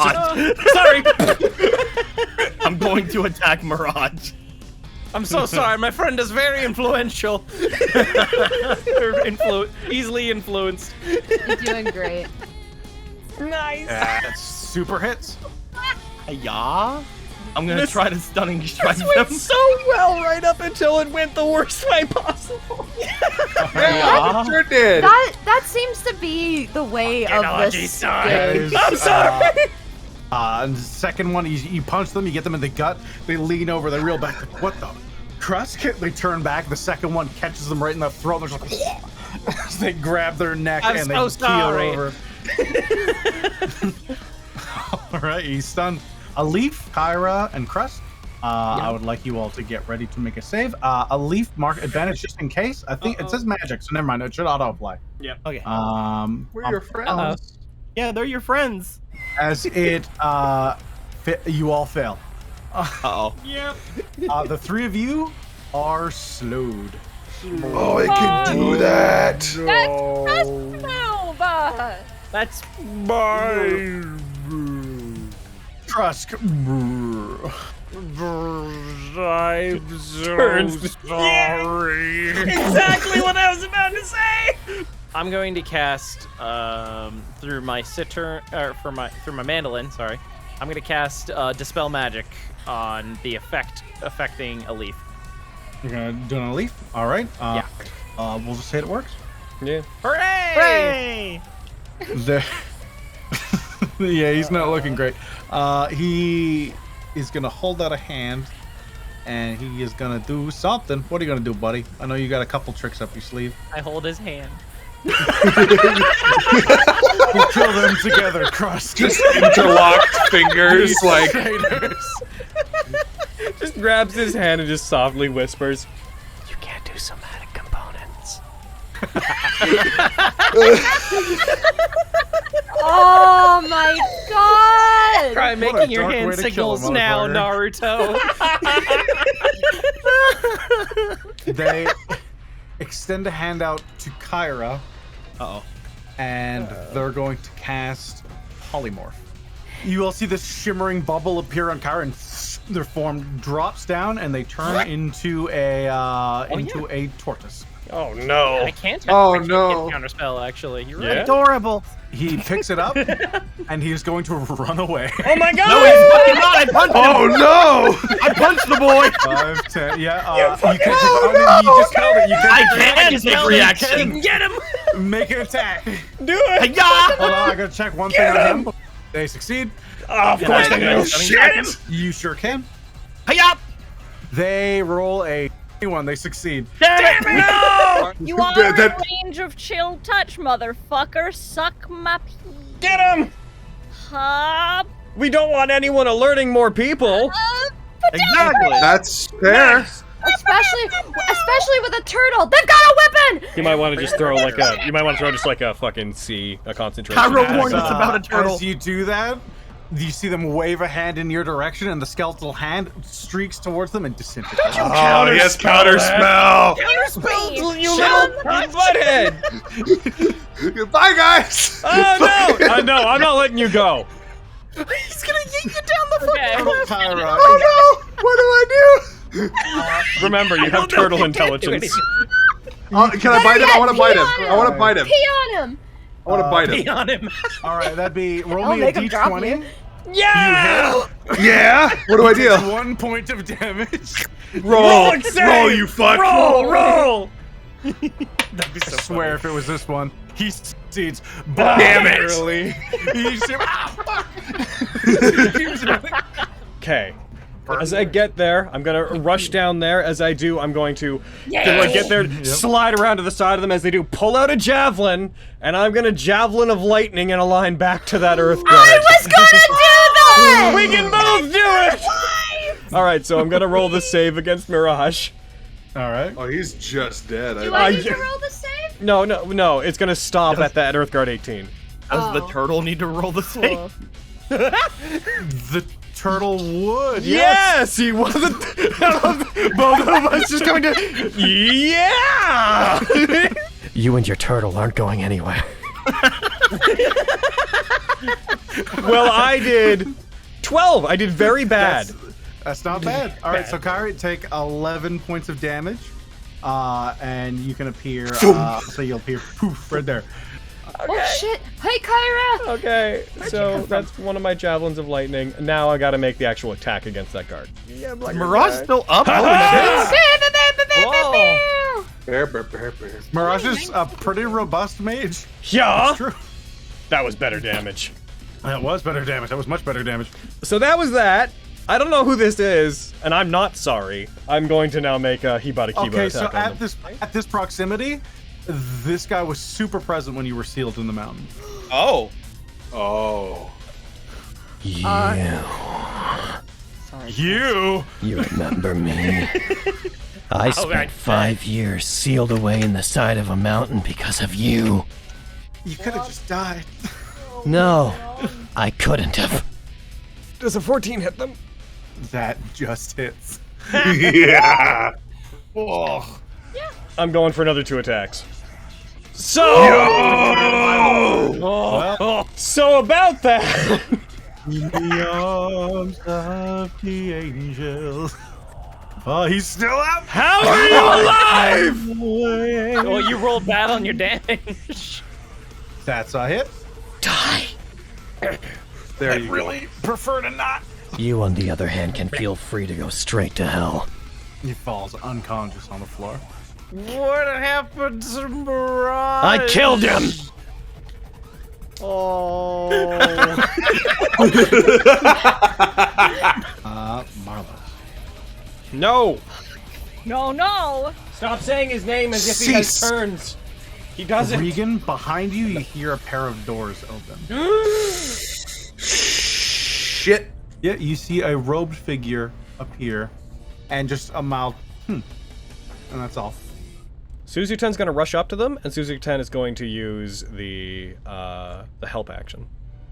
Sorry. I'm going to attack Mirage. I'm so sorry. My friend is very influential. Easily influenced. You're doing great. Nice. Super hits. Yeah. I'm gonna try to stunning strike This them. went so well right up until it went the worst way possible. Yeah, sure did. That seems to be the way of this game. I'm sorry. And the second one, you punch them, you get them in the gut. They lean over, they reel back. Like, what the? Krusk? They turn back. The second one catches them right in the throat. And they're just like, they grab their neck I'm and so they sorry. keel over. All right, he's stunned. A Leaf, Kyra, and Krusk. I would like you all to get ready to make a save. A leaf mark advantage just in case. I think it says magic, so never mind. It should auto apply. Yep. Okay. We're your friends. Yeah, they're your friends. As it, you all fail. Uh-oh. Yep. The three of you are slowed. Oh, it can do that. That's move. That's Trusk. I'm so sorry. Exactly what I was about to say. I'm going to cast through my sitter or through my mandolin. Sorry, I'm going to cast dispel magic on the affecting a leaf. You're gonna do it on a leaf. All right. Yeah. We'll just say it works. Yeah. Hooray! There. Yeah, he's not looking great. He is gonna hold out a hand, and he is gonna do something. What are you gonna do, buddy? I know you got a couple tricks up your sleeve. I hold his hand. You kill them together, Crust. Just interlocked fingers, like. Just grabs his hand and just softly whispers, "You can't do somatic components." Oh my god! Try making your dark hand way to kill a signals now, motherfucker. Naruto. They extend a hand out to Kyra. Uh-oh. And they're going to cast Polymorph. You will see this shimmering bubble appear on Kyra, and their form drops down, and they turn into a a tortoise. Oh no! I can't. Oh, I can't no. Counterspell. Actually, you're Yeah. right. Adorable. He picks it up, and he is going to run away. Oh my god! No, he's fucking not. I punched him. Oh no! I punched the boy. 5, 10, yeah. You can't take, you just held it. You I can't can take reaction. Get him! make an attack. Do it! Yeah. Hold on, I gotta check one thing on him. They succeed. Oh, of course they do. Shit! You sure can. Hi-ya. They roll a 21. They succeed. Damn it. No! You are in range of chill touch, motherfucker. Suck my pee. Get him! Hop. We don't want anyone alerting more people. Exactly. That's fair. Especially with a turtle. They've got a weapon! You might want to just throw like a. You might want to throw just like a fucking C, a concentration. Kyra warned us about a turtle. As you do that, you see them wave a hand in your direction, and the skeletal hand streaks towards them and disintegrates. Oh, he has counter spell. You little butthead! Goodbye, guys. Oh no! No, I'm not letting you go. He's gonna yank you down the fucking Okay. Kyra, Oh no! What do I do? remember, you have turtle intelligence. Can I bite him? I want to bite him. I want to bite him. Pee on him! I want to bite Be him. on him. all right, that'd be roll I'll me a make him drop d20. you. Yeah! Yeah. What do I do? 1 point of damage. Roll. Save! Roll, you fuck. Roll! I swear, if it was this one, he succeeds. Damn it. Barely. He's Okay. As I get there, I'm gonna rush down there. As I do, I'm going to get there, slide around to the side of them. As they do, pull out a javelin, and I'm gonna javelin of lightning in a line back to that earth guard. I was gonna do that! We can both do it! Alright, so I'm gonna roll the save against Mirage. all right. Oh, he's just dead. Do I need to roll the save? No, it's gonna stop at that earth guard 18. Does the turtle need to roll the save? The turtle would. Yes, he wasn't. Both of us just going to. Yeah! You and your turtle aren't going anywhere. Well, I did 12. I did very bad. That's not bad. All right, so Kyrie, take 11 points of damage, and you can appear. So you'll appear poof right there. Oh shit! Hey, Kyra! Okay, so that's one of my javelins of lightning. Now I gotta make the actual attack against that guard. Is Mirage still up? Holy shit. Mirage is a pretty robust mage. Yeah! That's true. That was better damage. That was better damage. That was much better damage. So that was that. I don't know who this is, and I'm not sorry. I'm going to now make a Hibata Kiba Okay, so attack on them. at this proximity, this guy was super present when you were sealed in the mountain. Oh. Oh. You? You remember me? I spent 5 years sealed away in the side of a mountain because of you. You could have just died. No, I couldn't have. Does a 14 hit them? That just hits. Yeah. Oh. I'm going for another 2 attacks. So, so about that. In the arms of the angels. Oh, he's still up. How are you alive? Well, you rolled bad on your damage. That's a hit. Die. There you really prefer to not. You, on the other hand, can feel free to go straight to hell. He falls unconscious on the floor. What happened to Mirage? I killed him! Oh. Marlo. No. No. Stop saying his name as if he has Cease. turns. He doesn't. Regan, behind you, you hear a pair of doors open. Shit. Yeah, you see a robed figure appear, and just a mouth, and that's all. Suzu-ten's gonna rush up to them, and Suzu-ten is going to use the help action.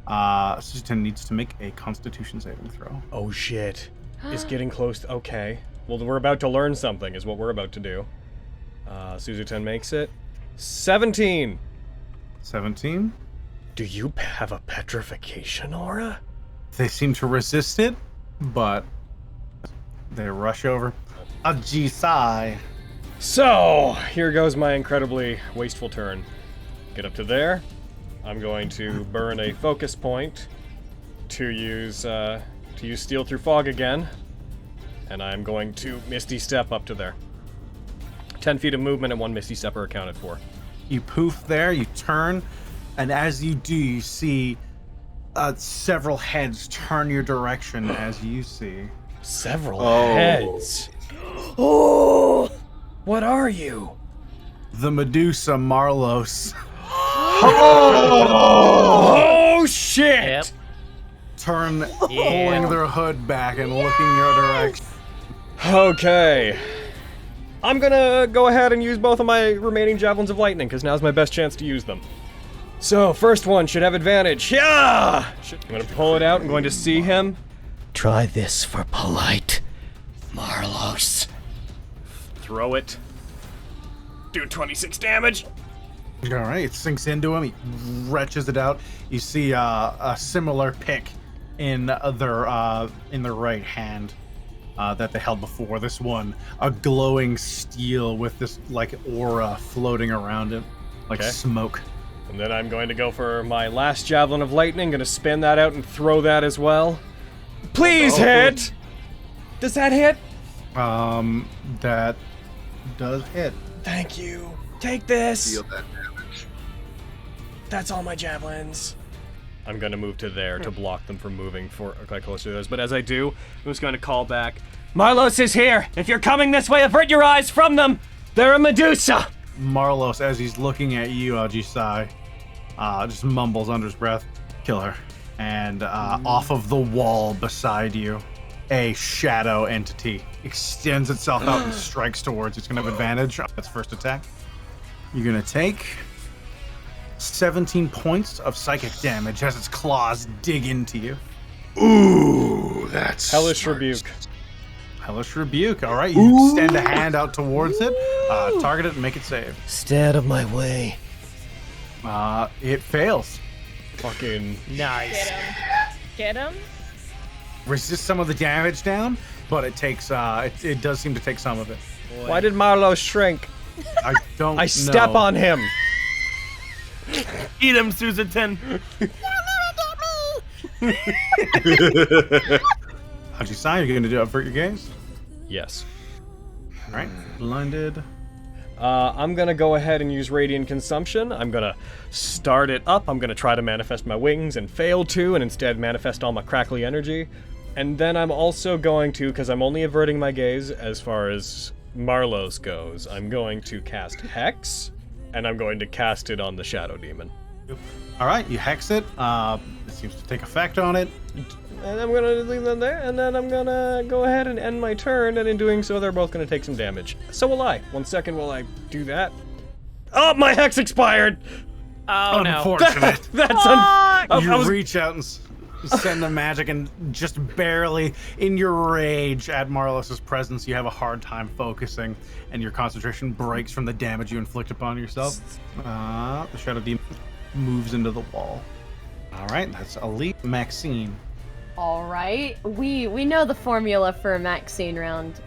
Suzu-ten needs to make a Constitution saving throw. Oh shit. Is getting close to, okay. Well, we're about to learn something, is what we're about to do. Suzu-ten makes it. 17! 17? Do you have a petrification aura? They seem to resist it, but they rush over. A G-Sai. So, here goes my incredibly wasteful turn. Get up to there. I'm going to burn a focus point to use Steal Through Fog again. And I'm going to Misty Step up to there. 10 feet of movement and 1 Misty Step are accounted for. You poof there, you turn, and as you do, you see several heads turn your direction as you see. Several heads? Oh! What are you? The Medusa Marlos. Oh shit! Yep. Turn, pulling their hood back and looking your direction. Okay. I'm gonna go ahead and use both of my remaining Javelins of Lightning, because now's my best chance to use them. So, first one should have advantage. Yeah! I'm gonna pull it out. I'm going to see him. Try this for polite, Marlos. Throw it. Do 26 damage. All right, it sinks into him. He retches it out. You see a similar pick in their right hand that they held before. This one, a glowing steel with this like aura floating around it, like smoke. And then I'm going to go for my last Javelin of Lightning. Gonna spin that out and throw that as well. Please hit! Does that hit? That does hit. Thank you. Take this. Feel that damage. That's all my javelins. I'm gonna move to there to block them from moving for quite close to those. But as I do, I'm just going to call back. Marlos is here. If you're coming this way, avert your eyes from them. They're a Medusa. Marlos, as he's looking at you, Ajisai, just mumbles under his breath, "Kill her." And off of the wall beside you, a shadow entity extends itself out and strikes towards you. It's gonna have advantage on its first attack. You're gonna take 17 points of psychic damage as its claws dig into you. Ooh, that's Hellish smart. Rebuke. Hellish Rebuke. All right, you extend a hand out towards it, target it, and make it save. Stay out of my way. It fails. Fucking Nice. Get him. Resist some of the damage down, but it takes it does seem to take some of it. Why did Marlos shrink? I don't I step know. on him. Eat him, Susan. Ajisai, you're gonna do avert your gaze? Yes. All right, blinded. I'm gonna go ahead and use Radiant Consumption. I'm gonna start it up. I'm gonna try to manifest my wings and fail to, and instead manifest all my crackly energy. And then I'm also going to, because I'm only averting my gaze as far as Marlos goes, I'm going to cast Hex, and I'm going to cast it on the Shadow Demon. All right, you hex it. It seems to take effect on it. And I'm gonna leave them there, and then I'm gonna go ahead and end my turn, and in doing so, they're both gonna take some damage. So will I. 1 second while I do that. Oh, my hex expired! Oh, Unfortunate. That's reach out and send the magic, and just barely, in your rage at Marlos's presence, you have a hard time focusing, and your concentration breaks from the damage you inflict upon yourself. The Shadow Demon moves into the wall. All right, that's Elite. Maxine. All right, we know the formula for a Maxine round.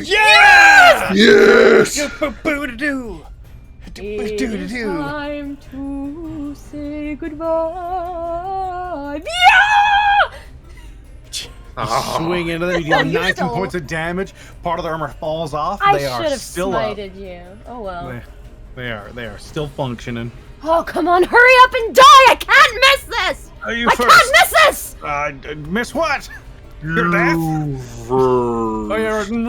Yeah! Yes! It's time to say goodbye. Yeah! Swing into them. You deal 19 points of damage. Part of the armor falls off. I They are should have still up. smited you. Oh well. They are still functioning. Oh come on, hurry up and die! I can't miss this. You I can't miss this. Miss what? Your death? Oh, yeah. Fucking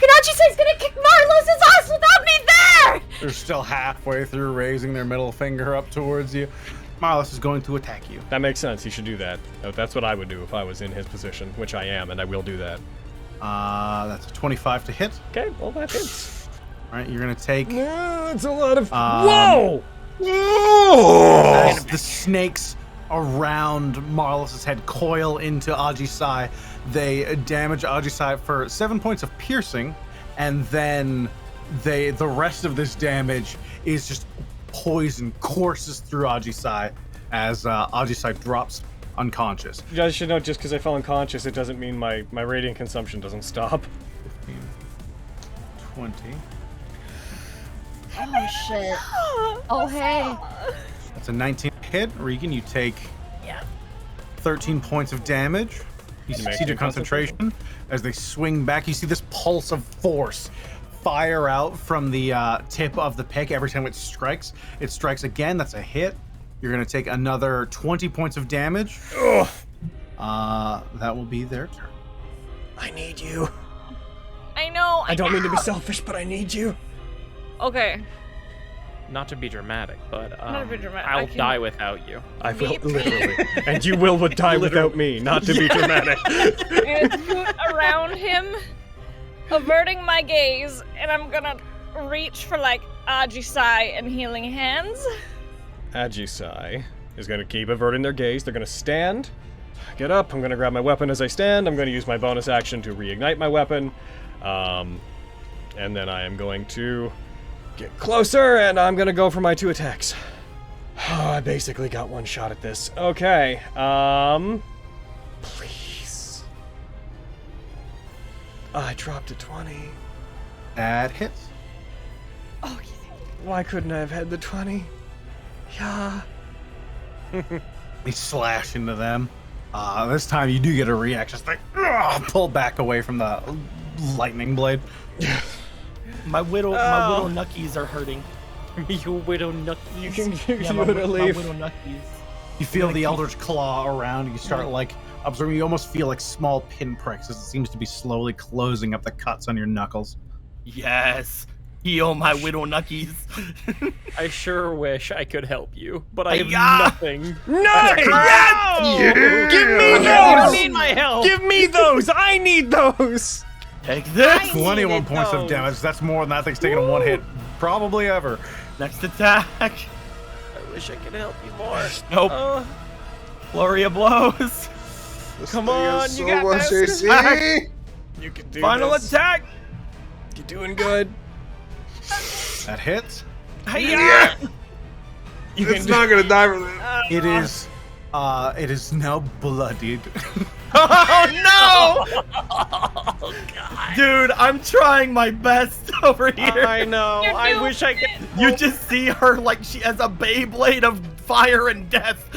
Ajisai's gonna kick Marlos's ass without me there! They're still halfway through, raising their middle finger up towards you. Marlos is going to attack you. That makes sense. He should do that. That's what I would do if I was in his position, which I am, and I will do that. That's a 25 to hit. Okay, well, that hits. All right, you're going to take... It's a lot of... Whoa! As the snakes around Marlos's head coil into Ajisai, they damage Ajisai for 7 points of piercing, and then the rest of this damage is just poison courses through Ajisai as Ajisai drops unconscious. You guys should know, just because I fell unconscious, it doesn't mean my radiant consumption doesn't stop. 15, 20. Oh shit. Oh hey. That's a 19 hit. Regan, you take 13 points of damage. You succeed your concentration. As they swing back, you see this pulse of force fire out from the tip of the pick every time it strikes. It strikes again. That's a hit. You're going to take another 20 points of damage. Ugh. That will be their turn. I need you. I know. I don't mean to be selfish, but I need you. Okay. Not to be dramatic, but Not to be dramatic, I'll I can- die without you. I will, literally. And you will die without me, not to be dramatic. I'm gonna scoot around him, averting my gaze, and I'm gonna reach for like Ajisai and Healing Hands. Ajisai is going to keep averting their gaze. They're going to stand, get up. I'm going to grab my weapon as I stand. I'm going to use my bonus action to reignite my weapon. And then I am going to get closer, and I'm going to go for my 2 attacks. Oh, I basically got 1 shot at this. Okay, please. I dropped a 20. That hits. Oh, Why couldn't I have had the 20? Yeah. They slash into them. This time you do get a reaction. It's like, pull back away from the lightning blade. My widow nuckies are hurting. You widow nuckies. You can My leave. widow nuckies. You feel the Eldritch Claw around. You start like observing. You almost feel like small pinpricks as it seems to be slowly closing up the cuts on your knuckles. Yes. Heal my widow nuckies. I sure wish I could help you, but I have Hi-ya! nothing. Nothing! Yeah! Give me You those! don't need my help. Give me those! I need those! Take this. 21 points of damage. That's more than that thing's taken in 1 hit, probably ever. Next attack. I wish I could help you more. Nope. Flurry of blows. This Come thing on, is you so got much this. AC. You can do Final this. attack. You're doing good. That hits. Hiya! It's not gonna die from that. It is now bloodied. Oh no! Oh, God. Dude, I'm trying my best over here. I know. I wish I could. You just see her like she has a Beyblade of fire and death.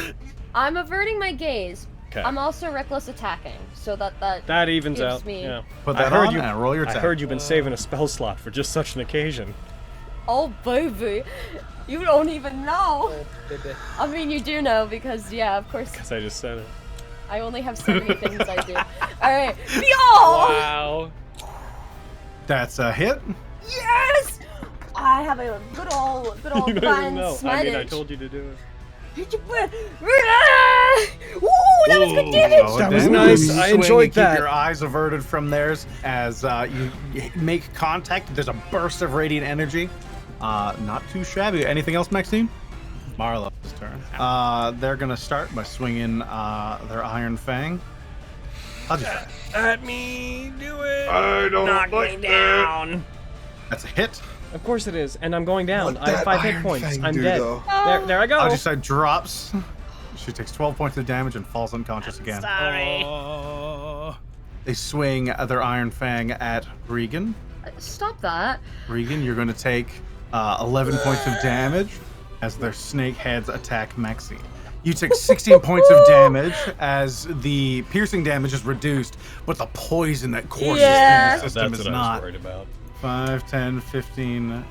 I'm averting my gaze. Okay. I'm also reckless attacking, so that evens gives out. me- Yeah. Put I that heard on you. and roll your attack. I heard you've been saving a spell slot for just such an occasion. Oh baby, you don't even know. I mean, you do know because yeah, of course. Because I just said it. I only have so many things I do. All right, yo! Wow. That's a hit. Yes! I have a good old You don't even fun know. smitage. I mean, I told you to do it. Ooh, that was good damage! That was nice. You I swing enjoyed and that. Keep your eyes averted from theirs as you make contact. There's a burst of radiant energy. Not too shabby. Anything else, Maxine? Marlo's turn. They're gonna start by swinging their Iron Fang. I'll just At me, do it. I don't Knock like me down. That's a hit. Of course it is, and I'm going down. What I have that 5 hit Iron points. Fang I'm do, dead. though? There I go. I'll just say drops. She takes 12 points of damage and falls unconscious again. Sorry. They swing their Iron Fang at Regan. Stop that. Regan, you're going to take 11 points of damage as their snake heads attack Maxine. You take 16 points of damage as the piercing damage is reduced, but the poison that courses in the system That's is what I was not. worried about. 5, 10, 15.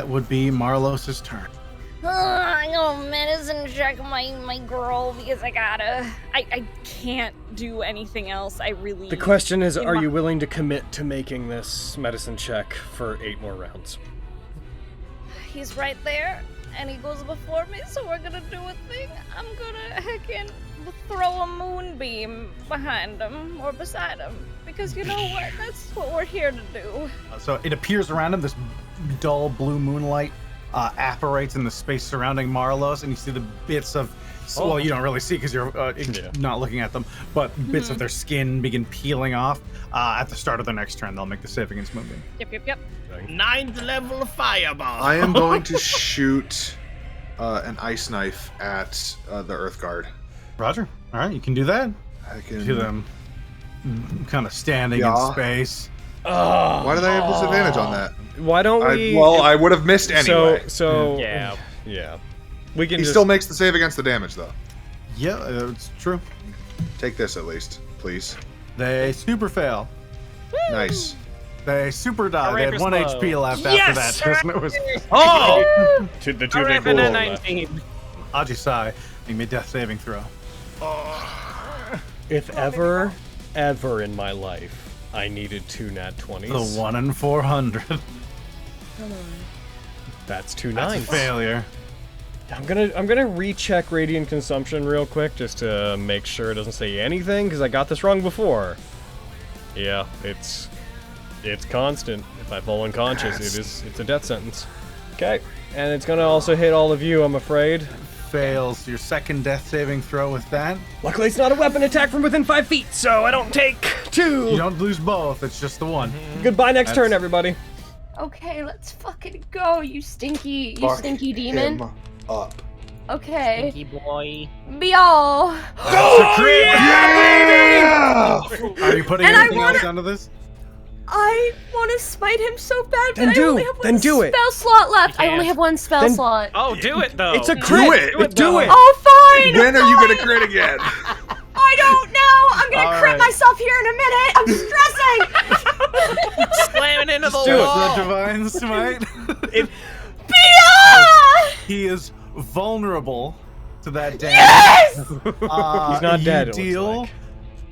Would be Marlos's turn. I'm gonna medicine check my girl because I can't do anything else. I really. The question is, are you willing to commit to making this medicine check for 8 more rounds? He's right there, and he goes before me, so we're gonna do a thing. I'm gonna heckin' throw a moonbeam behind him or beside him because you know what? That's what we're here to do. So it appears around him, this dull blue moonlight apparates in the space surrounding Marlos, and you see the bits of, well, you don't really see because you're not looking at them, but bits of their skin begin peeling off. At the start of their next turn, they'll make the save against Moonbeam. Yep. 9th level fireball. I am going to shoot an ice knife at the Earth Guard. Roger. All right, you can do that. I can. See them kind of standing in space. Why did I have disadvantage on that? Why don't we? Well, I would have missed anyway. So Yeah. We can. He still makes the save against the damage, though. Yeah, it's true. Take this at least, please. They super fail. Nice. They super die. They had Rapier 1 slow. HP left Yes! after that. It was the two All right, big Nat wolves. 19. Ajisai, make me a death saving throw. If ever in my life I needed 2 nat 20s, The 1 in 400. that's 2 That's a 9s. failure. I'm gonna recheck radiant consumption real quick just to make sure it doesn't say anything because I got this wrong before. Yeah, it's constant. If I fall unconscious, it's a death sentence. Okay, and it's gonna also hit all of you, I'm afraid. Fails your second death saving throw with that. Luckily, it's not a weapon attack from within 5 feet, so I don't take 2. You don't lose both. It's just the one. Goodbye next turn, everybody. Okay, let's fucking go, you stinky Fuck demon. him up. Okay. Stinky boy. Be all. Yeah! Are you putting And I anything wanna- else onto this? I want to smite him so bad, Then but I only have one do it. spell slot left. I can't. only have one spell Then- slot. Oh, do it though. It's a Do crit. it! Do it. Oh, fine. When are you gonna crit again? I don't know. I'm gonna All crit right. myself here in a minute. I'm stressing. Slamming into the Do it. wall. The divine smite. He is vulnerable to that damage. Yes! He's not dead, You it looks deal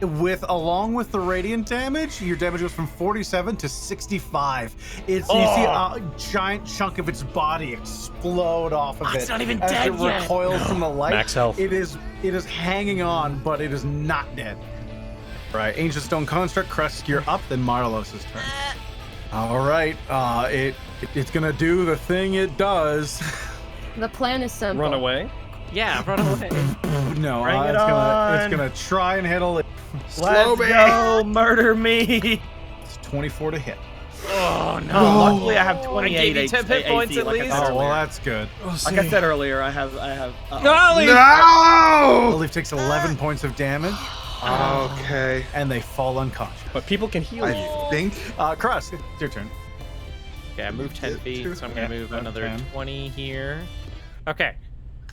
like. along with the radiant damage. Your damage goes from 47 to 65. You see a giant chunk of its body explode off of it. It's not even as dead it yet. recoils from the light. Max health. It is hanging on, but it is not dead. Right, Ancient Stone Construct, Kresk, you're up, then Marlos' turn. All right, it's gonna do the thing it does. The plan is simple. Run away. Yeah, run away. No, Bring it it's on. gonna try and hit a lift. Let's go, murder me. It's 24 to hit. Oh no! Luckily, I have I 28 gave you 10 hit points at like I least. said Oh, well, earlier. that's good. Like I said earlier, I have. No! Leaf takes 11 points of damage, Okay. and they fall unconscious. But people can heal you. I think. Kresk, it's your turn. Okay, I moved 10 feet, so I'm gonna move another 10. 20 here. Okay.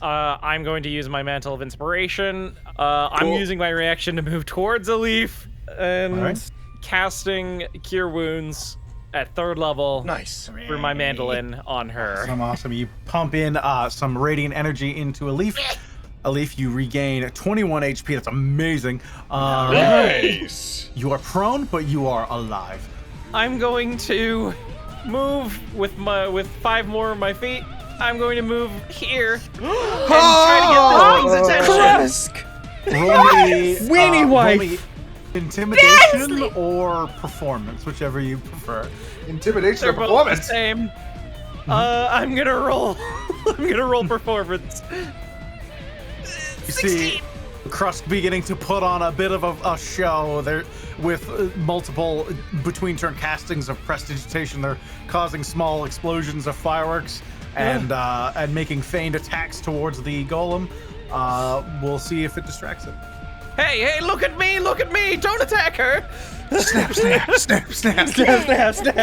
I'm going to use my Mantle of Inspiration. I'm using my reaction to move towards a leaf and Alright. casting Cure Wounds at 3rd level Nice. for my mandolin on her. Awesome. You pump in some radiant energy into a leaf. A leaf, you regain 21 HP. That's amazing. Nice. You are prone, but you are alive. I'm going to move with 5 more of my feet. I'm going to move here and try to get the thing's attention. Roll me, Weenie wife. roll me intimidation or performance, whichever you prefer. Intimidation They're or both performance. the same. I'm gonna roll. I'm gonna roll performance. You see Krusk beginning to put on a bit of a show there with multiple between turn castings of prestidigitation. They're causing small explosions of fireworks and making feigned attacks towards the golem. We'll see if it distracts it. Hey, look at me! Look at me! Don't attack her! Snap, snap, snap, snap. Snap, snap, snap.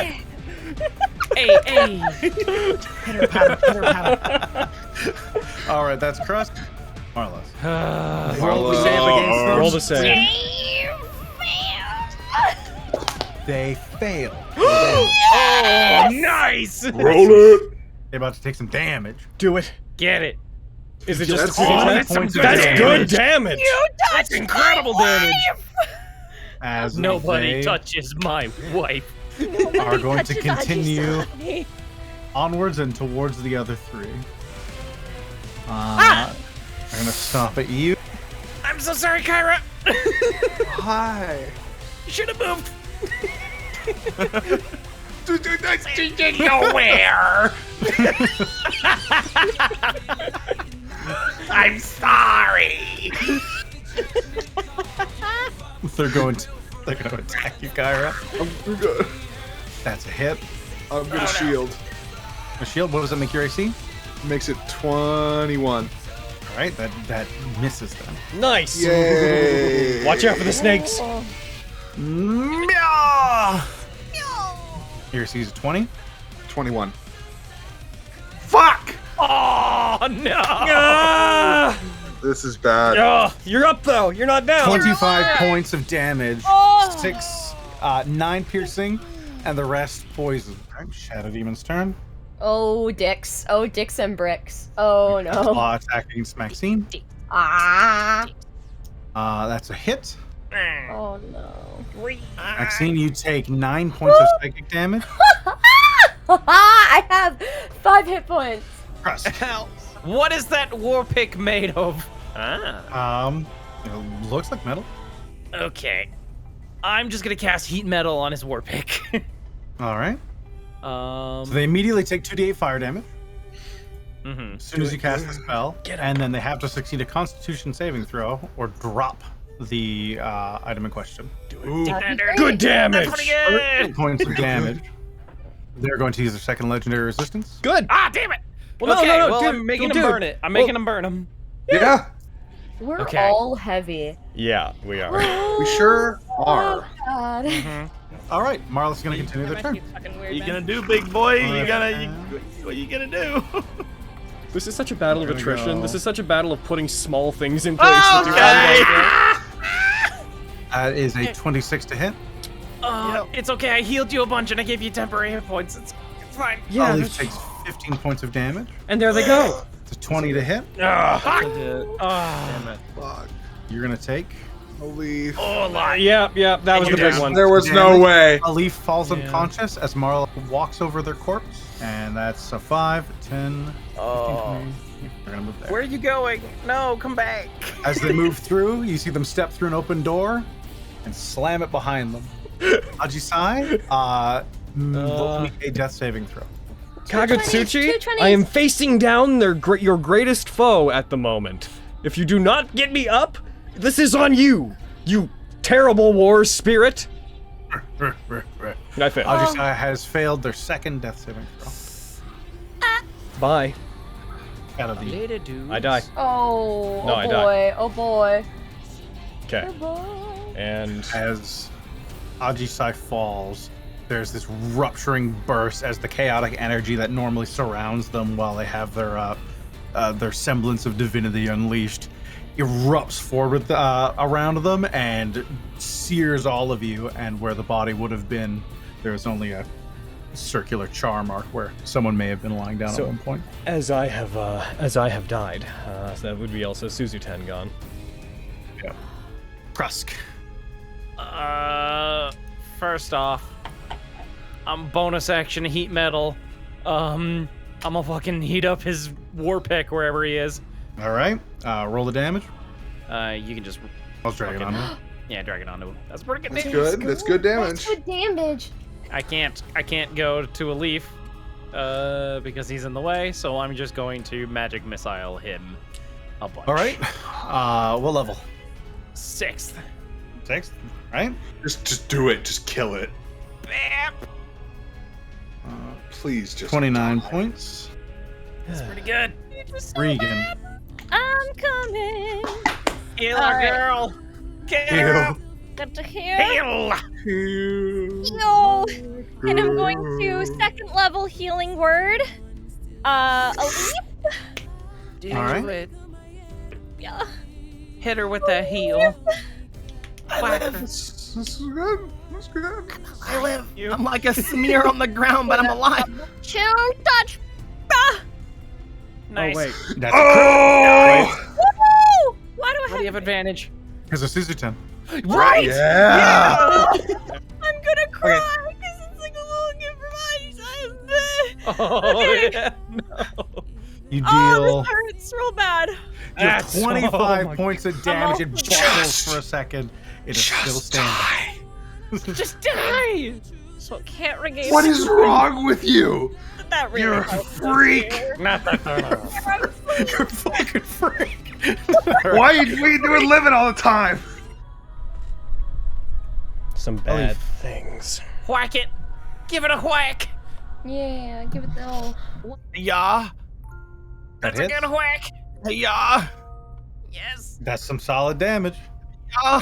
Hey. Pitter patter, pitter patter. All right, that's Krusk. Marlos. Roll the save against them. Roll the save. They fail. Oh, nice! Roll it. They're about to take some damage. Do it. Get it. Is it Just just a five CD10? points of That's damage. good damage. That's incredible damage. As Nobody they touches my wife. are going to continue onwards and towards the other 3. I'm gonna stop at you. I'm so sorry, Kyra. Hi. You should have moved. Nowhere. I'm sorry. They're going to attack you, Kyra. That's a hit. I'm gonna shield. A shield. What does it make your AC? Makes it 21. All right, that misses them. Nice. Yay! Watch out for the snakes. Meow. Your AC is 20. 21. Fuck! Oh no! Ah! This is bad. Oh, you're up though. You're not down. 25 points of damage. 9 piercing, and the rest poison. All right, Shadow Demon's turn. Oh, dicks. Oh, dicks and bricks. Oh, no. Claw attack against Maxine. Ah. That's a hit. Oh, no. Maxine, you take 9 points of psychic damage. I have 5 hit points. What is that war pick made of? It looks like metal. Okay. I'm just gonna cast heat metal on his war pick. All right. So they immediately take 2d8 fire damage. As soon as you cast the spell, and then they have to succeed a Constitution saving throw or drop the item in question. Good damage. That's pretty good. 8 points of damage. They're going to use their second legendary resistance. Good. Ah, damn it! Well, Okay, no, well, dude, I'm making dude. him burn it. I'm making him burn him. Yeah, We're Okay. all heavy. Yeah, we are. we sure are. God. All right, Marla's going to continue their turn. What you gonna do, big boy? What you gonna do? This is such a battle of There we attrition. go. This is such a battle of putting small things in place. Okay. That is a 26 to hit. It's okay. I healed you a bunch and I gave you temporary hit points. It's fine. Yeah, Olive takes 15 points of damage. and there they go. It's a 20 to hit. Damn it. Fuck. You're going to take. A leaf. Yeah, that was the big one. There was no way. A leaf falls unconscious as Marla walks over their corpse. And that's a 5, 10, 15, 20. They're going to move there. Where are you going? No, come back. As they move through, you see them step through an open door and slam it behind them. Ajisai, roll me a death saving throw. Kagutsuchi, 220s. I am facing down your greatest foe at the moment. If you do not get me up, this is on you, you terrible war spirit. I failed. Ajisai has failed their second death saving throw. Bye. Out of the Later, dude. I die. Oh, No, oh I boy. died. Oh boy. Okay. Oh boy. And as Ajisai falls, there's this rupturing burst as the chaotic energy that normally surrounds them while they have their semblance of divinity unleashed erupts forward around them and sears all of you. And where the body would have been, there was only a circular char mark where someone may have been lying down at one point. as I have died, so that would be also Suzuten gone. Krusk. First off, I'm bonus action heat metal. I'm gonna fucking heat up his war pick wherever he is. All right. Roll the damage. You can just. I'll drag it on him. Yeah, drag it onto him. That's pretty good. That's damage. good. That's good damage. That's good damage. I can't go to a leaf, because he's in the way. So I'm just going to magic missile him a bunch. All right. What level? 6th. 6th. Right. Just do it. Just kill it. Bam. Please just 29 die. points. That's pretty good. Regan. I'm coming. Heal All our right. girl. Get her up. Got to heal. Heal. Heal. And I'm going to second level healing word. A leaf. Do All right. it. Yeah. Hit her with that heal. That's good. That's good. I live. I'm like a smear on the ground, but I'm alive. Chill touch. Ah! Nice. Oh, wait. That's a crit. Woo! Why do I How do you have advantage? Because it's Caesar 10. Right. Yeah. I'm gonna cry because it's like a little gift from Oh yeah. No. You Oh, deal this hurts real bad. just 25 oh my points of damage. It buckles for a second. It is still standing. Just die. So it can't regain. What is wrong with you? That really You're a helps us freak. here. Not that You're a fucking freak. Why are you doing living all the time? Some bad things. Whack it. Give it a whack. Yeah, give it the old. Yeah. That That's a hits. good whack. Yeah. Yes. That's some solid damage. Yeah.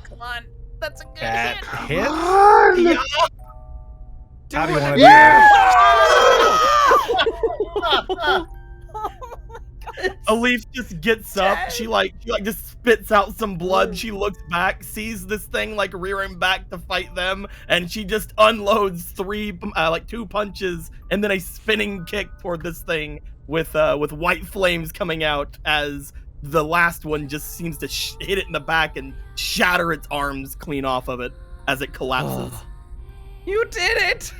Come on. That's a good That hit. hits. Yeah. How do you want to Yeah. A leaf just gets up. She like just spits out some blood. She looks back, sees this thing like rearing back to fight them, and she just unloads two punches and then a spinning kick toward this thing with white flames coming out as the last one just seems to hit it in the back and shatter its arms clean off of it as it collapses. You did it.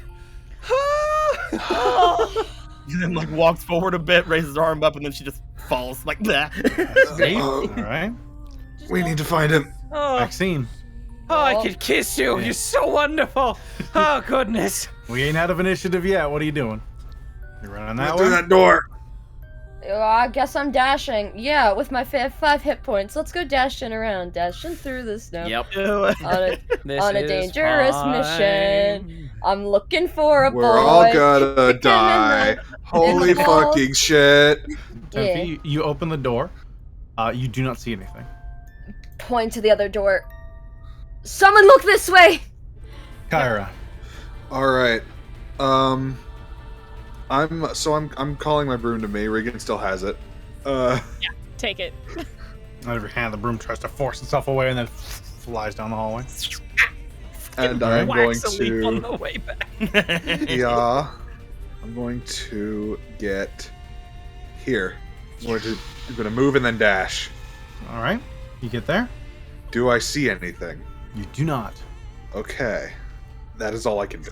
And then like walks forward a bit, raises her arm up, and then she just falls like that. All right. We need to find him. Oh, Maxine. I could kiss you. You're so wonderful. Oh goodness. We ain't out of initiative yet. What are you doing? You running that Through way? that door. I guess I'm dashing. Yeah, with my 5 hit points. Let's go dashing around. Dashing through the snow. Yep. On a dangerous mission. I'm looking for a boy. We're all gonna Kick him die. in Holy the ball. fucking shit. Tempe, you open the door. You do not see anything. Point to the other door. Someone look this way! Kyra. All right. I'm calling my broom to me. Regan still has it. Take it. Out of your hand, the broom tries to force itself away and then flies down the hallway. And I'm going Wax a leaf on to. the way back. Yeah. I'm going to get here. I'm going to move and then dash. All right. You get there. Do I see anything? You do not. Okay. That is all I can do.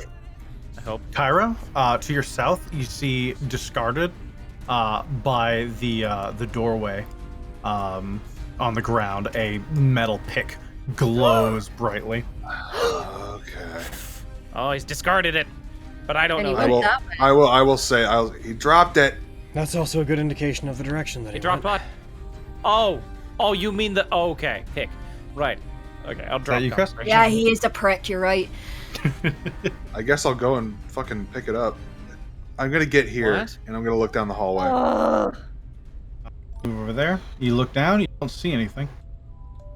I hope. Kyra, to your south, you see discarded by the doorway on the ground, a metal pick glows brightly. Okay. Oh, he's discarded it, but I don't And he know. went That. that way. I will say he dropped it. That's also a good indication of the direction that He dropped what? Oh, you mean the? Oh, okay, pick. Right. Okay, I'll drop. you, Chris? Yeah, he is a prick, you're right. I guess I'll go and fucking pick it up. I'm gonna get here What? and I'm gonna look down the hallway. Move over there. You look down. You don't see anything.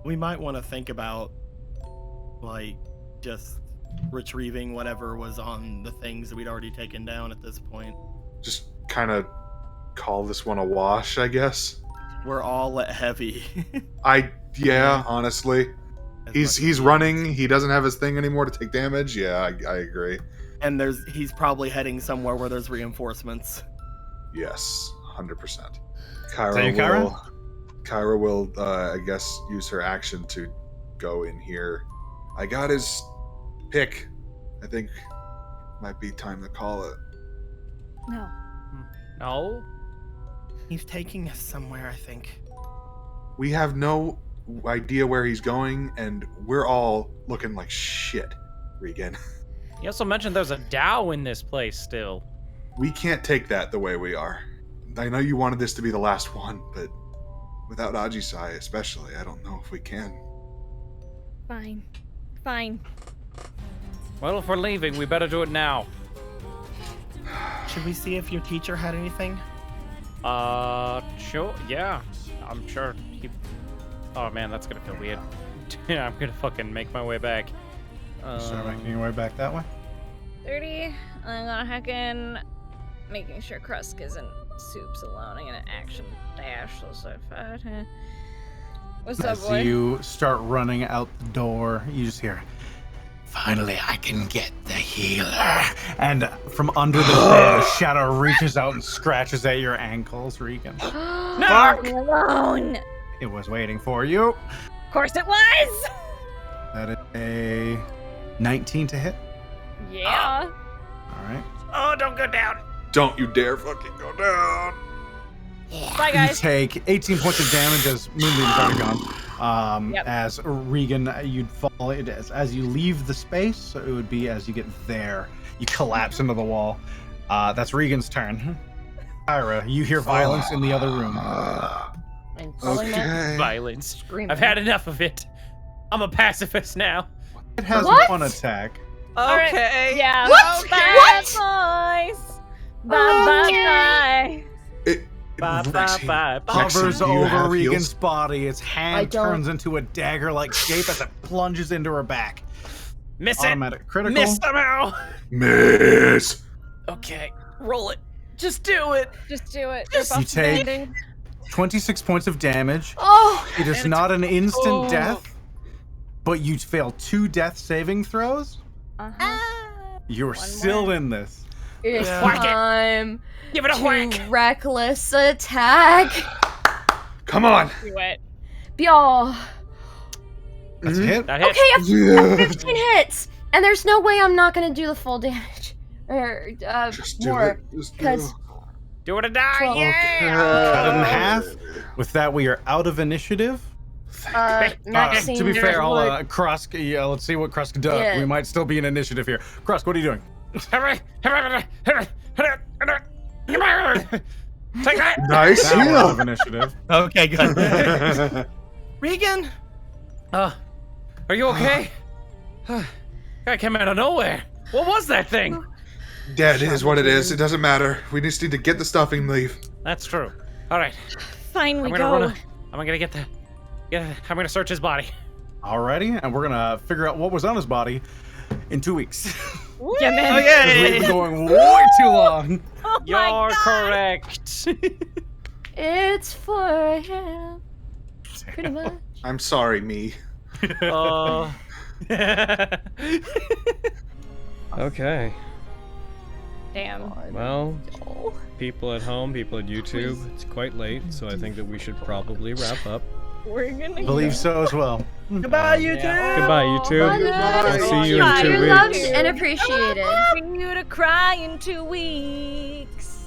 We might want to think about, like, just retrieving whatever was on the things that we'd already taken down at this point. Just kind of call this one a wash, I guess. We're all at heavy. Honestly. As much He's as running. He doesn't have his thing anymore to take damage. Yeah, I agree. And he's probably heading somewhere where there's reinforcements. Yes, 100%. Is that you, Kyra will, I guess, use her action to go in here. I got his pick. I think might be time to call it. No. No. He's taking us somewhere, I think. We have no idea where he's going, and we're all looking like shit, Regan. You also mentioned there's a Dow in this place still. We can't take that the way we are. I know you wanted this to be the last one, but without Ajisai especially, I don't know if we can. Fine. Fine. Well, if we're leaving, we better do it now. Should we see if your teacher had anything? Sure. Yeah, I'm sure. Oh man, that's gonna feel weird. I'm gonna fucking make my way back. Start making your way back that way. 30. I'm gonna hack in, making sure Krusk isn't soups alone. I'm gonna action dash. So what's up, As boy? you start running out the door, you just hear, Finally, I can get the healer. and from under the bed, a shadow reaches out and scratches at your ankles, Regan. Leave me alone. It was waiting for you. Of course it was. That is a 19 to hit. Yeah. All right. Oh, don't go down. Don't you dare fucking go down! Bye, You guys. take 18 points of damage as Moonbeam is already gone. Yep. As Regan, you'd fall as you leave the space, so it would be as you get there, you collapse into the wall. That's Regan's turn. Ira, you hear violence in the other room. I'm pulling it. Okay. Violence. Screaming. I've had enough of it. I'm a pacifist now. It has What? one attack. Okay. Yeah. What? Bye, What? boys. Bye. Bye. Hovers do you over have Regan's heals? body. Its I hand don't. turns into a dagger-like shape as it plunges into her back. Miss it. Automatic critical. Miss somehow. Miss! Okay, roll it. Just do it. Just do it. You take 26 points of damage. Oh, It is not an instant Oh. death, but you fail 2 death saving throws. You're One still more. in this. it's Whack it. time Give it a to whack. reckless attack. Come on! Do it. Y'all. That's a hit. That hit. Okay, I've 15 hits, and there's no way I'm not gonna do the full damage. Or, Just do more. it. Just do 'cause- it. Do it or die. 12. Yeah. Cut in half. With that, we are out of initiative. Maxine, To be fair, hold would- on. Krusk, yeah, let's see what Krusk does. Yeah. We might still be in initiative here. Krusk, what are you doing? Take that. Nice That was out of heal! initiative. Okay, good. Regan? Are you okay? That came out of nowhere. What was that thing? Dead is what it is. It doesn't matter. We just need to get the stuff and leave. That's true. All right. Fine, we I'm gonna go. run. I'm gonna get the. Yeah, I'm gonna search his body. Alrighty, and we're gonna figure out what was on his body in 2 weeks. Yeah, man. Because we've been going way too long. Oh my You're God. correct. It's for him. Pretty much. I'm sorry, me. Okay. Damn. Well, people at home, people at YouTube, it's quite late, so I think that we should probably wrap up. We're gonna I believe so as well. Goodbye, you two. Goodbye, YouTube. I'll see you in Bye. 2 You're weeks. loved and appreciated. for you to cry in 2 weeks.